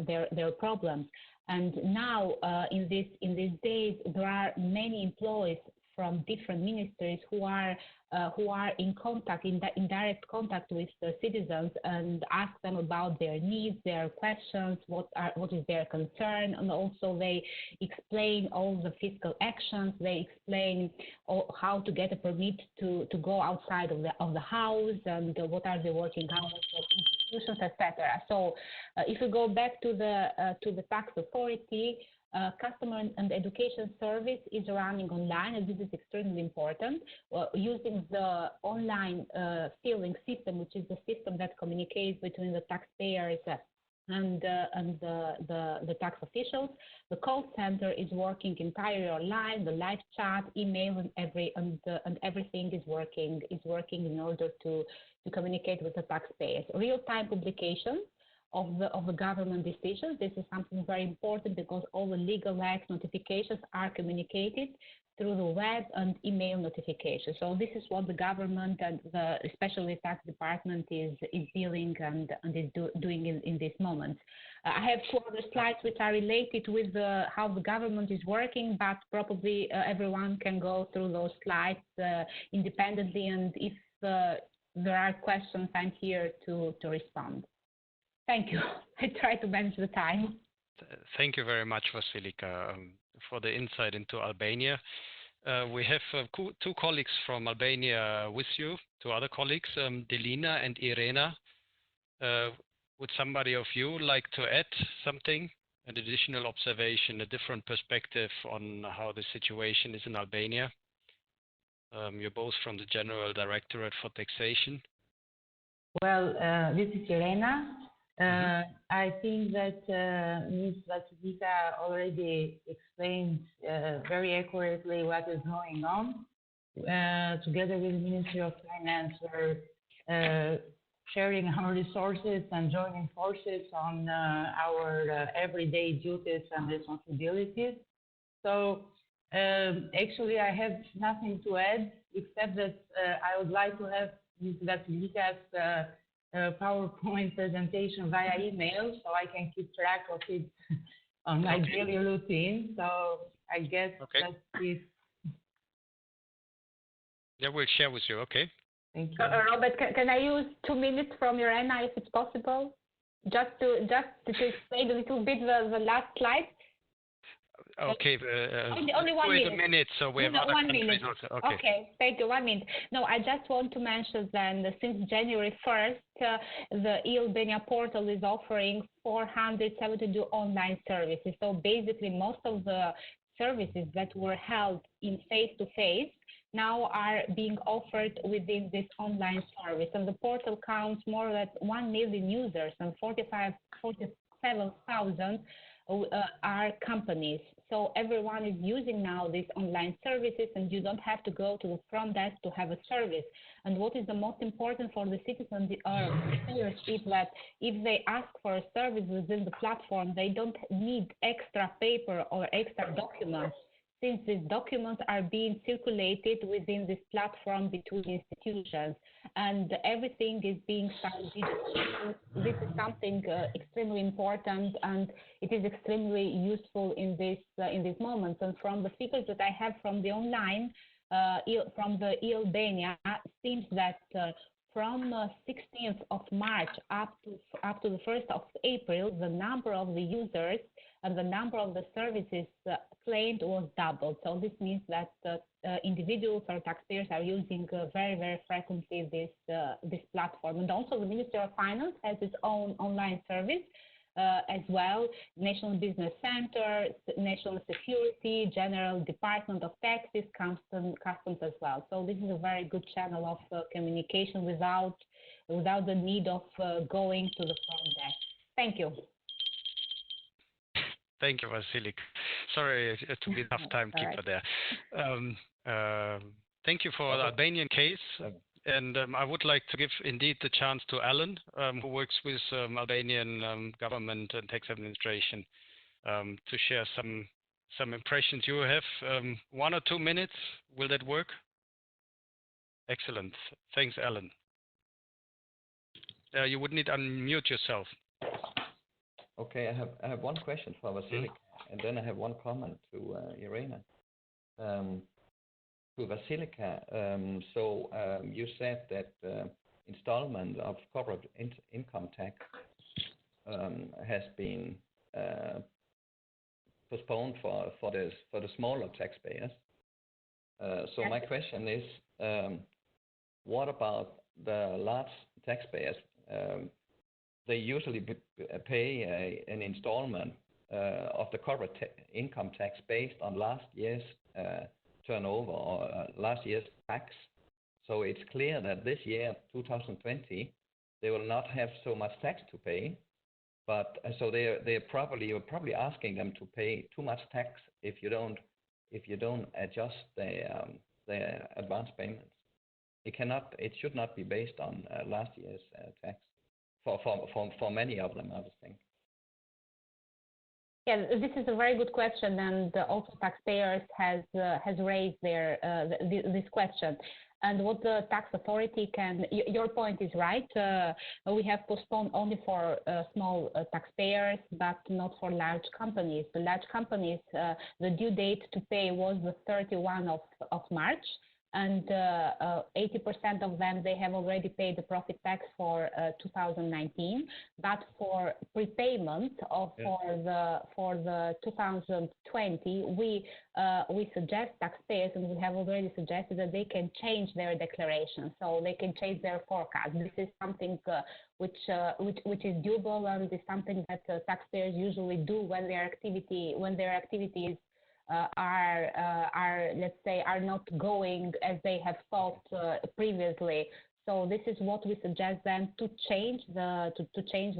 problems. And now in these days, there are many employees from different ministries who are in contact, in direct contact with the citizens, and ask them about their needs, their questions, what is their concern, and also they explain all the fiscal actions. They explain how to get a permit to go outside of the house, and what are the working hours of institutions, etc. So if we go back to the tax authority, customer and education service is running online, and this is extremely important, using the online filing system, which is the system that communicates between the taxpayers and the tax officials. The call center is working entirely online. The live chat, email, and everything is working in order to communicate with the taxpayers. Real-time publication of the government decisions. This is something very important because all the legal acts notifications are communicated through the web and email notifications. So this is what the government and especially the tax department is dealing and is doing in this moment. I have 2 other slides which are related with how the government is working, but probably everyone can go through those slides independently, and if there are questions, I'm here to respond. Thank you. I try to manage the time. Thank you very much, Vasilika, for the insight into Albania. We have 2 colleagues from Albania with you, 2 other colleagues, Delina and Irena. Would somebody of you like to add something, an additional observation, a different perspective on how the situation is in Albania? You're both from the General Directorate for Taxation. Well, this is Irena. I think that Ms. Vasilika already explained very accurately what is going on. Together with the Ministry of Finance, we're sharing our resources and joining forces on our everyday duties and responsibilities. So actually, I have nothing to add except that I would like to have Ms. Vasilika's PowerPoint presentation via email, so I can keep track of it on my daily routine. So I guess that is. Yeah, we'll share with you. Okay. Thank you. Robert, can I use 2 minutes from Irena if it's possible, just to explain a little bit the last slide? Okay. Only 1 minute. Wait a minute, so we have other 1 countries minute. also. Okay. Thank you. 1 minute. No, I just want to mention then since January 1st, the e-Albania portal is offering 472 online services. So basically, most of the services that were held in face-to-face now are being offered within this online service. And the portal counts more than 1 million users, and 47,000 are companies. So everyone is using now these online services, and you don't have to go to the front desk to have a service. And what is the most important for the citizens or payers is that if they ask for a service within the platform, they don't need extra paper or extra documents, since these documents are being circulated within this platform between institutions, and everything is being signed digitally. This is something extremely important, and it is extremely useful in this moment. And from the figures that I have from the online, from the e-Albania, seems that from 16th of March up to the 1st of April, the number of the users and the number of the services claimed was doubled. So this means that individuals or taxpayers are using very, very frequently this platform. And also the Ministry of Finance has its own online service as well, National Business Center, National Security, General Department of Taxes, Customs as well. So this is a very good channel of communication without the need of going to the front desk. Thank you. Thank you, Vasily. Sorry to be a tough timekeeper there. Thank you for the Albanian case. And I would like to give indeed the chance to Alan, who works with Albanian government and tax administration, to share some impressions you have. 1 or 2 minutes, will that work? Excellent. Thanks, Alan. You would need to unmute yourself. Okay, I have one question for Vasily, and then I have one comment to Irena. To Vasilika, you said that installment of corporate income tax has been postponed for the smaller taxpayers. My question is, what about the large taxpayers? They usually pay an installment of the corporate income tax based on last year's turnover or last year's tax. So it's clear that this year, 2020, they will not have so much tax to pay. But so you're probably asking them to pay too much tax if you don't adjust their advance payments. It should not be based on last year's tax for many of them, I would think. Yeah, this is a very good question, and also taxpayers has raised this question. And what the tax authority your point is right. We have postponed only for small taxpayers, but not for large companies. The large companies, the due date to pay was the 31st of March. And 80% of them, they have already paid the profit tax for 2019. But for prepayment for the 2020, we suggest taxpayers, and we have already suggested that they can change their declaration, so they can change their forecast. This is something which is doable, and is something that taxpayers usually do when their activities are not going as they have thought previously. So this is what we suggest them to change the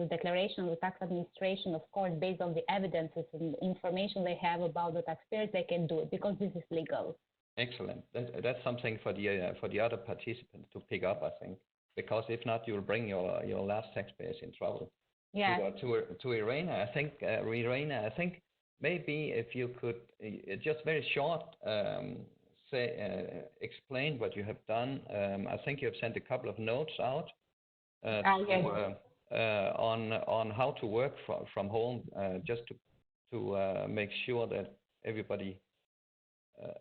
declaration of the tax administration, of course, based on the evidences and information they have about the taxpayers. They can do it because this is legal. Excellent. That's something for the other participants to pick up, I think, because if not, you'll bring your large taxpayers in trouble. Yeah. To Irena, I think. Maybe if you could just very short explain what you have done. I think you have sent a couple of notes out on how to work from home, just to make sure that everybody.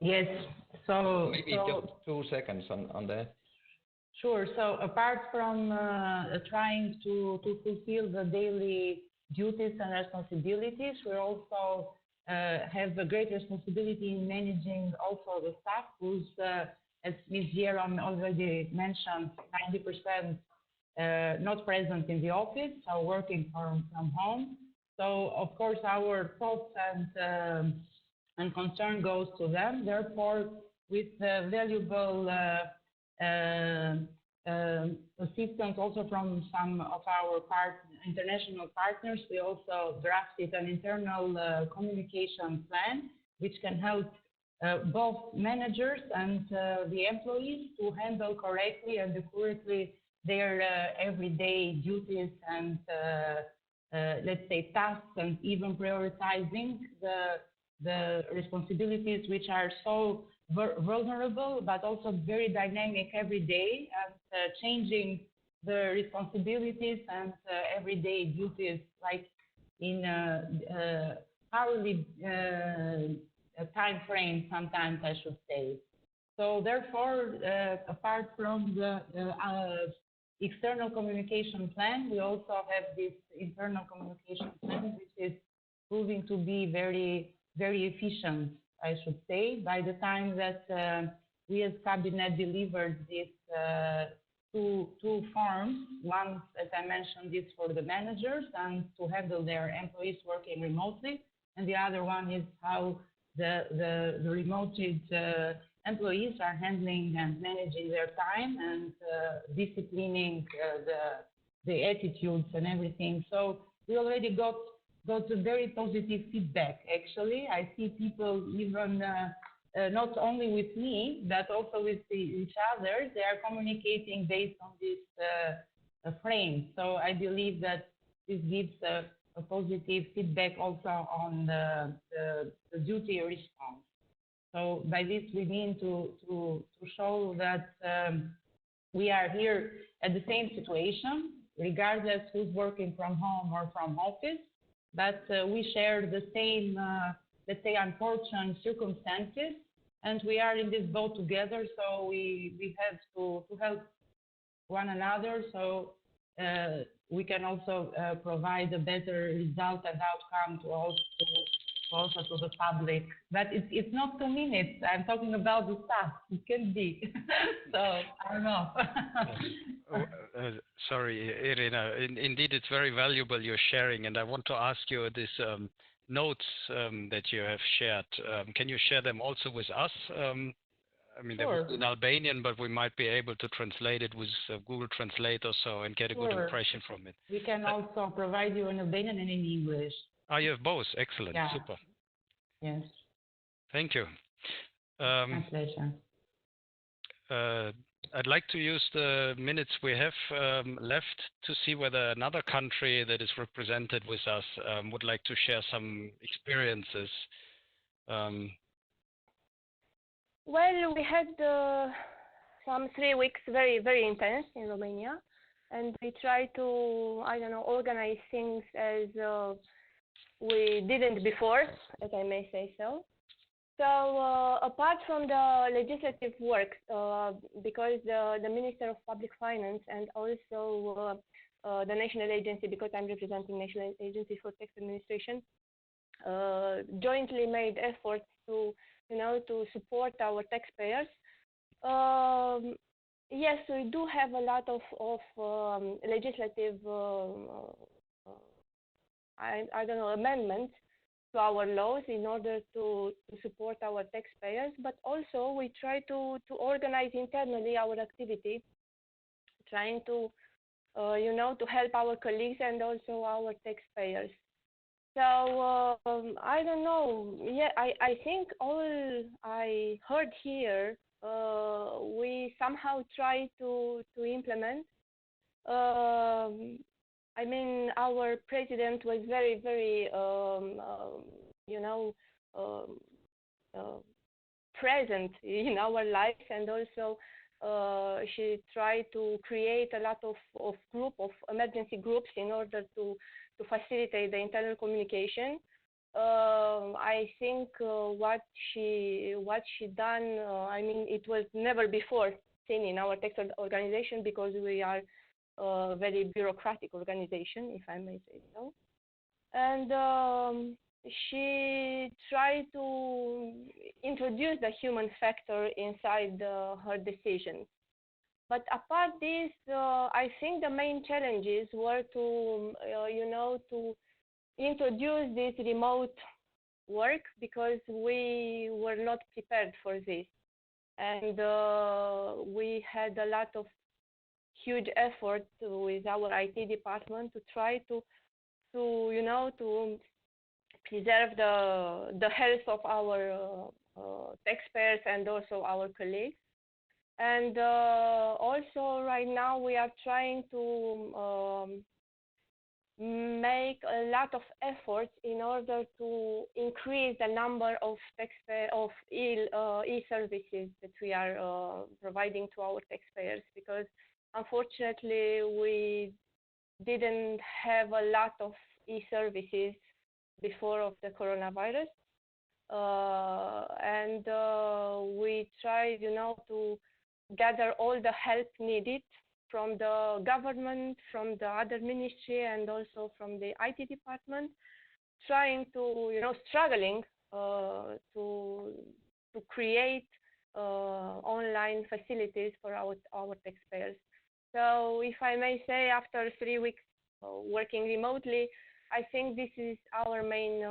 Yes. So maybe just 2 seconds on that. Sure. So apart from trying to fulfill the daily duties and responsibilities, we also have a great responsibility in managing also the staff who's, as Ms. Jeroen already mentioned, 90% not present in the office, so working from home. So of course our thoughts and concern goes to them. Therefore, with valuable assistance also from some of our international partners, we also drafted an internal communication plan which can help both managers and the employees to handle correctly and accurately their everyday duties and let's say tasks, and even prioritizing the responsibilities which are so vulnerable but also very dynamic every day, and changing the responsibilities and everyday duties like in hourly time frame sometimes, I should say. So therefore, apart from the external communication plan, we also have this internal communication plan, which is proving to be very, very efficient, I should say. By the time that we as Cabinet delivered these two forms, one, as I mentioned, is for the managers and to handle their employees working remotely, and the other one is how the remoted employees are handling and managing their time and disciplining the attitudes and everything. So we already got got a very positive feedback. Actually, I see people even not only with me, but also with each other. They are communicating based on this frame. So I believe that this gives a positive feedback also on the duty response. So by this we mean to show that we are here at the same situation, regardless who's working from home or from office, but we share the same, let's say, unfortunate circumstances, and we are in this boat together, so we have to help one another, so we can also provide a better result and outcome to also to the public. But it's not 2 minutes. I'm talking about the staff. It can be. So I don't know. Sorry, Irina. Indeed, it's very valuable you're sharing, and I want to ask you this notes that you have shared. Can you share them also with us? I mean, Sure. they would be in Albanian, but we might be able to translate it with Google Translate or so and get a good impression from it. We can also provide you in Albanian and in English. Ah, you have both. Excellent. Yeah. Super. Yes. Thank you. My pleasure. I'd like to use the minutes we have left to see whether another country that is represented with us would like to share some experiences. Well, we had some 3 weeks very, very intense in Romania, and we tried to, I don't know, organize things as we didn't before, as I may say so. So apart from the legislative work, because the Minister of Public Finance and also the National Agency, because I'm representing National Agency for Tax Administration, jointly made efforts to, to support our taxpayers. Yes, we do have a lot of legislative, I don't know, amendments to our laws in order to support our taxpayers, but also we try to organize internally our activity, trying to, to help our colleagues and also our taxpayers. So I don't know. Yeah, I think all I heard here, we somehow try to implement. I mean, our president was very, very, present in our life, and also she tried to create a lot of emergency groups in order to facilitate the internal communication. I think what she done, I mean, it was never before seen in our tax organization, because we are a very bureaucratic organization, if I may say so. And she tried to introduce the human factor inside her decisions. But apart this, I think the main challenges were to, to introduce this remote work, because we were not prepared for this. And we had a lot of huge effort with our IT department to try to preserve the health of our taxpayers and also our colleagues. And also right now we are trying to make a lot of efforts in order to increase the number of e-services that we are providing to our taxpayers, because unfortunately we didn't have a lot of e-services before of the coronavirus, and we tried, to gather all the help needed from the government, from the other ministry, and also from the IT department, trying to, struggling to create online facilities for our taxpayers. So if I may say, after 3 weeks working remotely, I think this is our main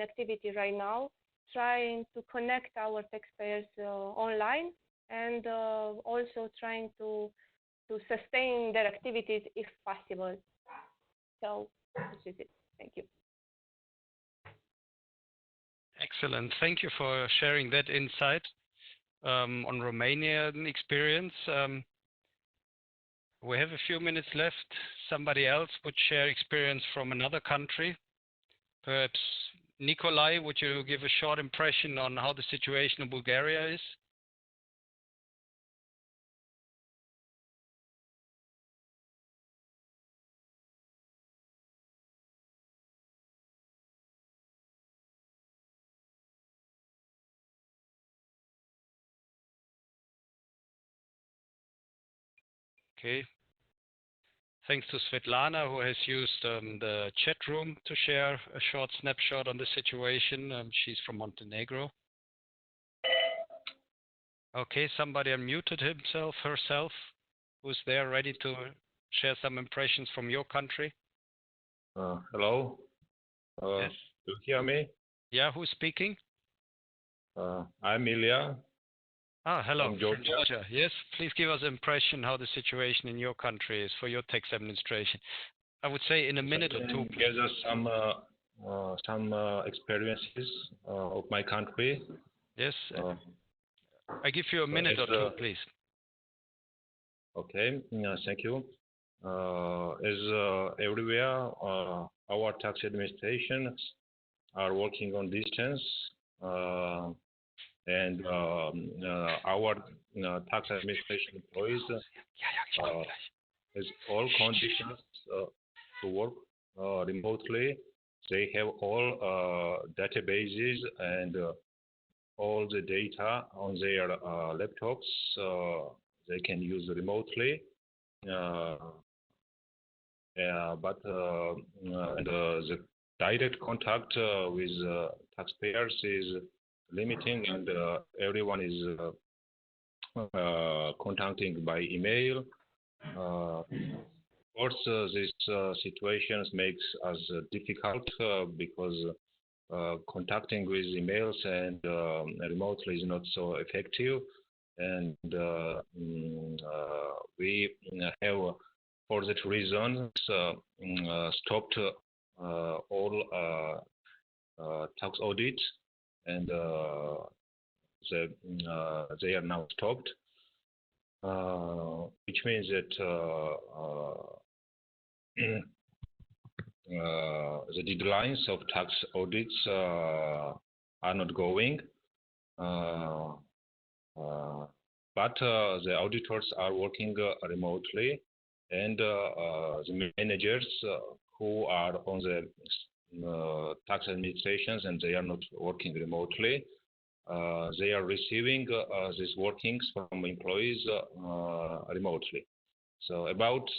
activity right now, trying to connect our taxpayers online, and also trying to sustain their activities if possible. So this is it. Thank you. Excellent. Thank you for sharing that insight on Romanian experience. We have a few minutes left. Somebody else would share experience from another country. Perhaps Nikolai, would you give a short impression on how the situation in Bulgaria is? Okay. Thanks to Svetlana, who has used the chat room to share a short snapshot on the situation. She's from Montenegro. Okay, somebody unmuted himself, herself, who's there ready to share some impressions from your country. Hello. Yes. Do you hear me? Yeah, who's speaking? I'm Ilya. Hello, from Georgia. Yes, please give us an impression how the situation in your country is for your tax administration. I would say in a minute or two. Gather some experiences of my country. Yes. I give you a minute or two, please. Okay, thank you. As everywhere, our tax administrations are working on distance, and our tax administration employees has all conditions to work remotely. They have all databases and all the data on their laptops. They can use remotely. But the direct contact with taxpayers is limiting, and everyone is contacting by email. Of course, this situation makes us difficult because contacting with emails and remotely is not so effective, and we have, for that reason, stopped all tax audits, and they are now stopped, which means that the deadlines of tax audits are not going, but the auditors are working remotely, and the managers who are on the tax administrations and they are not working remotely, they are receiving these workings from employees remotely. So about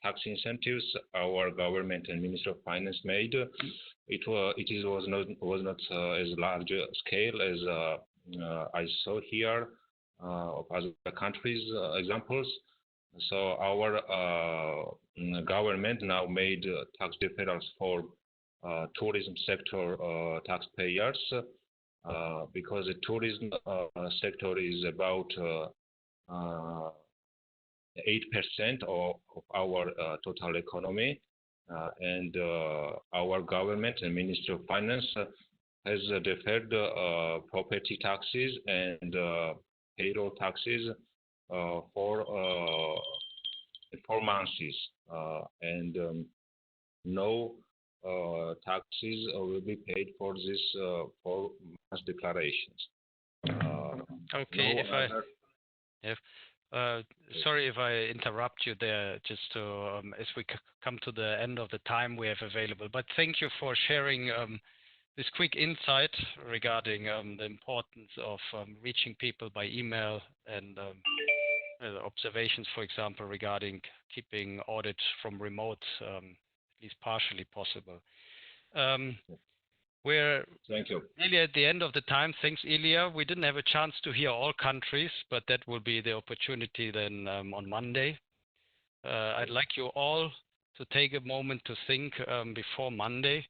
tax incentives our government and Minister of Finance made, was not as large a scale as I saw here of other countries' examples. So our government now made tax deferrals for tourism sector taxpayers because the tourism sector is about 8% of our total economy, and our government and Ministry of Finance has deferred property taxes and payroll taxes for 4 months, and no taxes will be paid for this 4 months declarations. Okay, sorry if I interrupt you there, just to as we come to the end of the time we have available. But thank you for sharing this quick insight regarding the importance of reaching people by email and observations, for example, regarding keeping audit from remote, at least partially possible. We're nearly at the end of the time. Thanks, Ilya. We didn't have a chance to hear all countries, but that will be the opportunity then on Monday. I'd like you all to take a moment to think before Monday.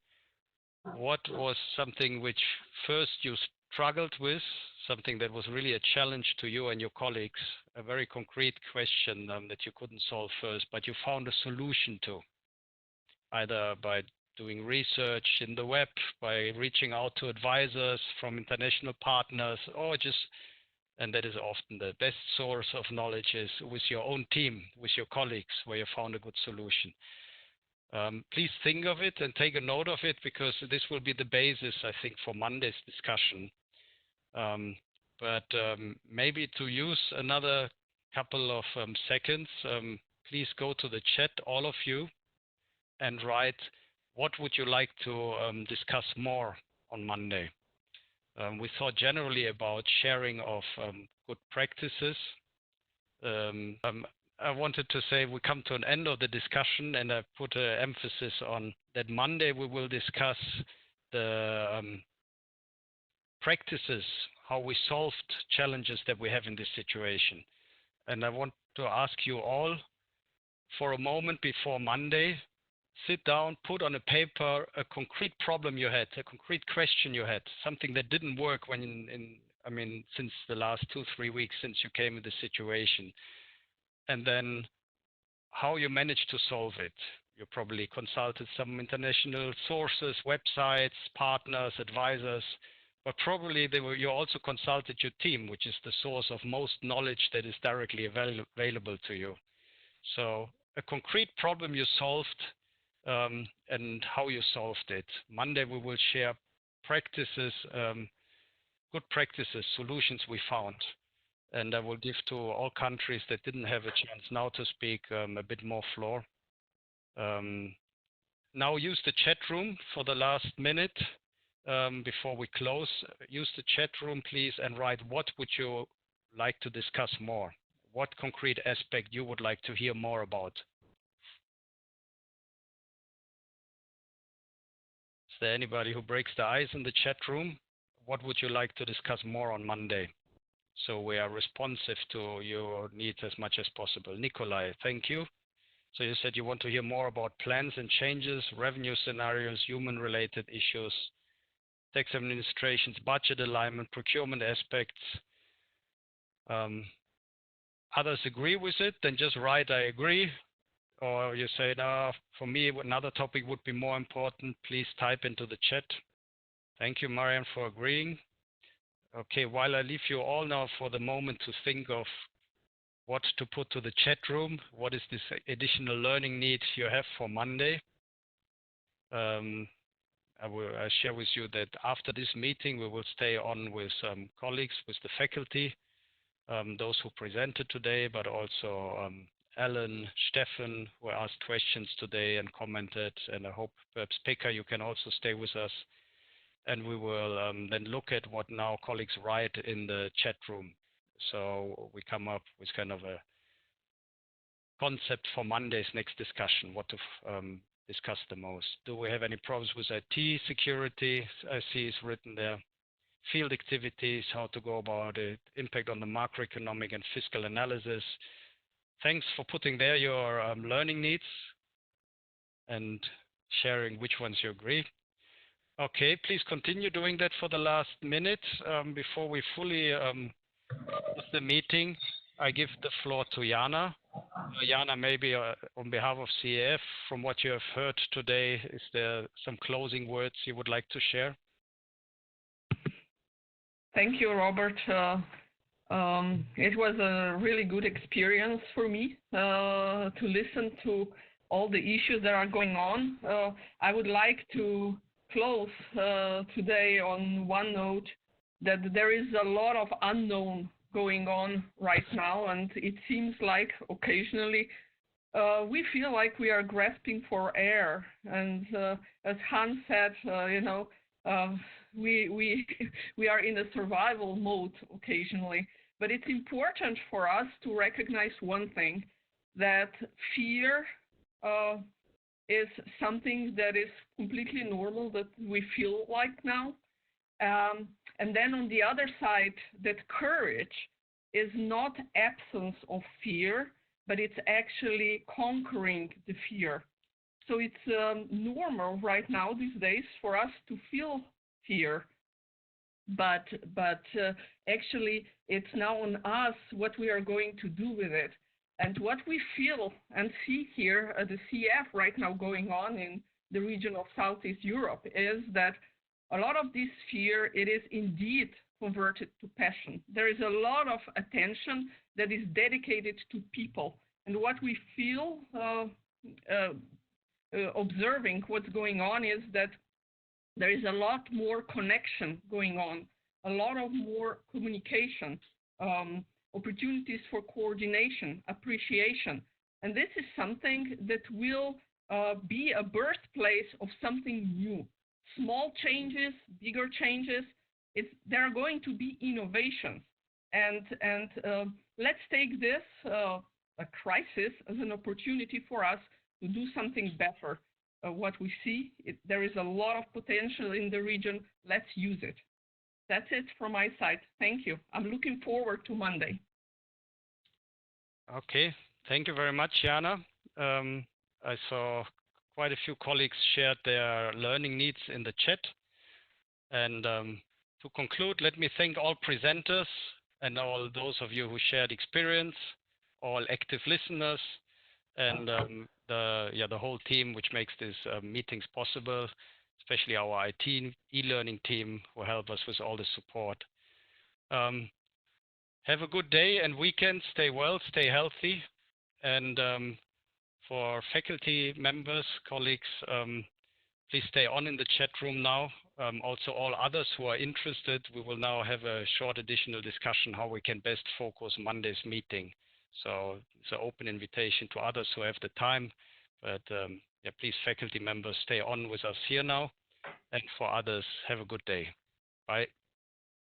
What was something which first you struggled with, something that was really a challenge to you and your colleagues, a very concrete question that you couldn't solve first, but you found a solution to, either by doing research in the web, by reaching out to advisors from international partners, or just, and that is often the best source of knowledge, is with your own team, with your colleagues, where you found a good solution. Please think of it and take a note of it, because this will be the basis, I think, for Monday's discussion. But maybe to use another couple of seconds, please go to the chat, all of you, and write, what would you like to discuss more on Monday? We thought generally about sharing of good practices. I wanted to say we come to an end of the discussion, and I put an emphasis on that Monday we will discuss the practices, how we solved challenges that we have in this situation. And I want to ask you all for a moment before Monday, sit down, put on a paper a concrete problem you had, a concrete question you had, something that didn't work when since the last 2-3 weeks since you came in the situation. And then how you managed to solve it. You probably consulted some international sources, websites, partners, advisors, but probably you also consulted your team, which is the source of most knowledge that is directly available to you. So a concrete problem you solved and how you solved it. Monday we will share practices, good practices, solutions we found. And I will give to all countries that didn't have a chance now to speak a bit more floor. Now use the chat room for the last minute before we close. Use the chat room, please, and write what would you like to discuss more. What concrete aspect you would like to hear more about. Is there anybody who breaks the ice in the chat room? What would you like to discuss more on Monday? So we are responsive to your needs as much as possible. Nikolai, thank you. So you said you want to hear more about plans and changes, revenue scenarios, human-related issues, tax administrations, budget alignment, procurement aspects. Others agree with it, then just write, I agree. Or you say, no, for me, another topic would be more important. Please type into the chat. Thank you, Marian, for agreeing. Okay, while I leave you all now for the moment to think of what to put to the chat room, what is this additional learning need you have for Monday? I share with you that after this meeting, we will stay on with colleagues, with the faculty, those who presented today, but also Alan, Stefan, who asked questions today and commented, and I hope perhaps Pekka, you can also stay with us. And we will then look at what now colleagues write in the chat room. So we come up with kind of a concept for Monday's next discussion, what to discuss the most. Do we have any problems with IT security? I see it's written there. Field activities, how to go about it, impact on the macroeconomic and fiscal analysis. Thanks for putting there your learning needs and sharing which ones you agree. Okay, please continue doing that for the last minute before we fully close the meeting. I give the floor to Jana. Jana, maybe on behalf of CEF, from what you have heard today, is there some closing words you would like to share? Thank you, Robert. It was a really good experience for me to listen to all the issues that are going on. I would like to close today on one note that there is a lot of unknown going on right now, and it seems like occasionally we feel like we are grasping for air. And as Hans said, we are in a survival mode occasionally. But it's important for us to recognize one thing, that fear is something that is completely normal that we feel like now. And then on the other side, that courage is not absence of fear, but it's actually conquering the fear. So it's normal right now these days for us to feel fear. But actually, it's now on us what we are going to do with it. And what we feel and see here at the CF right now going on in the region of Southeast Europe is that a lot of this fear, it is indeed converted to passion. There is a lot of attention that is dedicated to people. And what we feel observing what's going on is that there is a lot more connection going on, a lot of more communication, opportunities for coordination, appreciation. And this is something that will be a birthplace of something new. Small changes, bigger changes, there are going to be innovations. And let's take this a crisis as an opportunity for us to do something better. What we see, there is a lot of potential in the region. Let's use it. That's it from my side. Thank you. I'm looking forward to Monday. Okay. Thank you very much, Jana. I saw quite a few colleagues shared their learning needs in the chat. And to conclude, let me thank all presenters and all those of you who shared experience, all active listeners, and the whole team which makes these meetings possible, especially our IT e-learning team who help us with all the support. Have a good day and weekend. Stay well, stay healthy. And for faculty members, colleagues, please stay on in the chat room now. Also, all others who are interested, we will now have a short additional discussion how we can best focus Monday's meeting. So it's an open invitation to others who have the time. But yeah, please, faculty members, stay on with us here now. And for others, have a good day. Bye.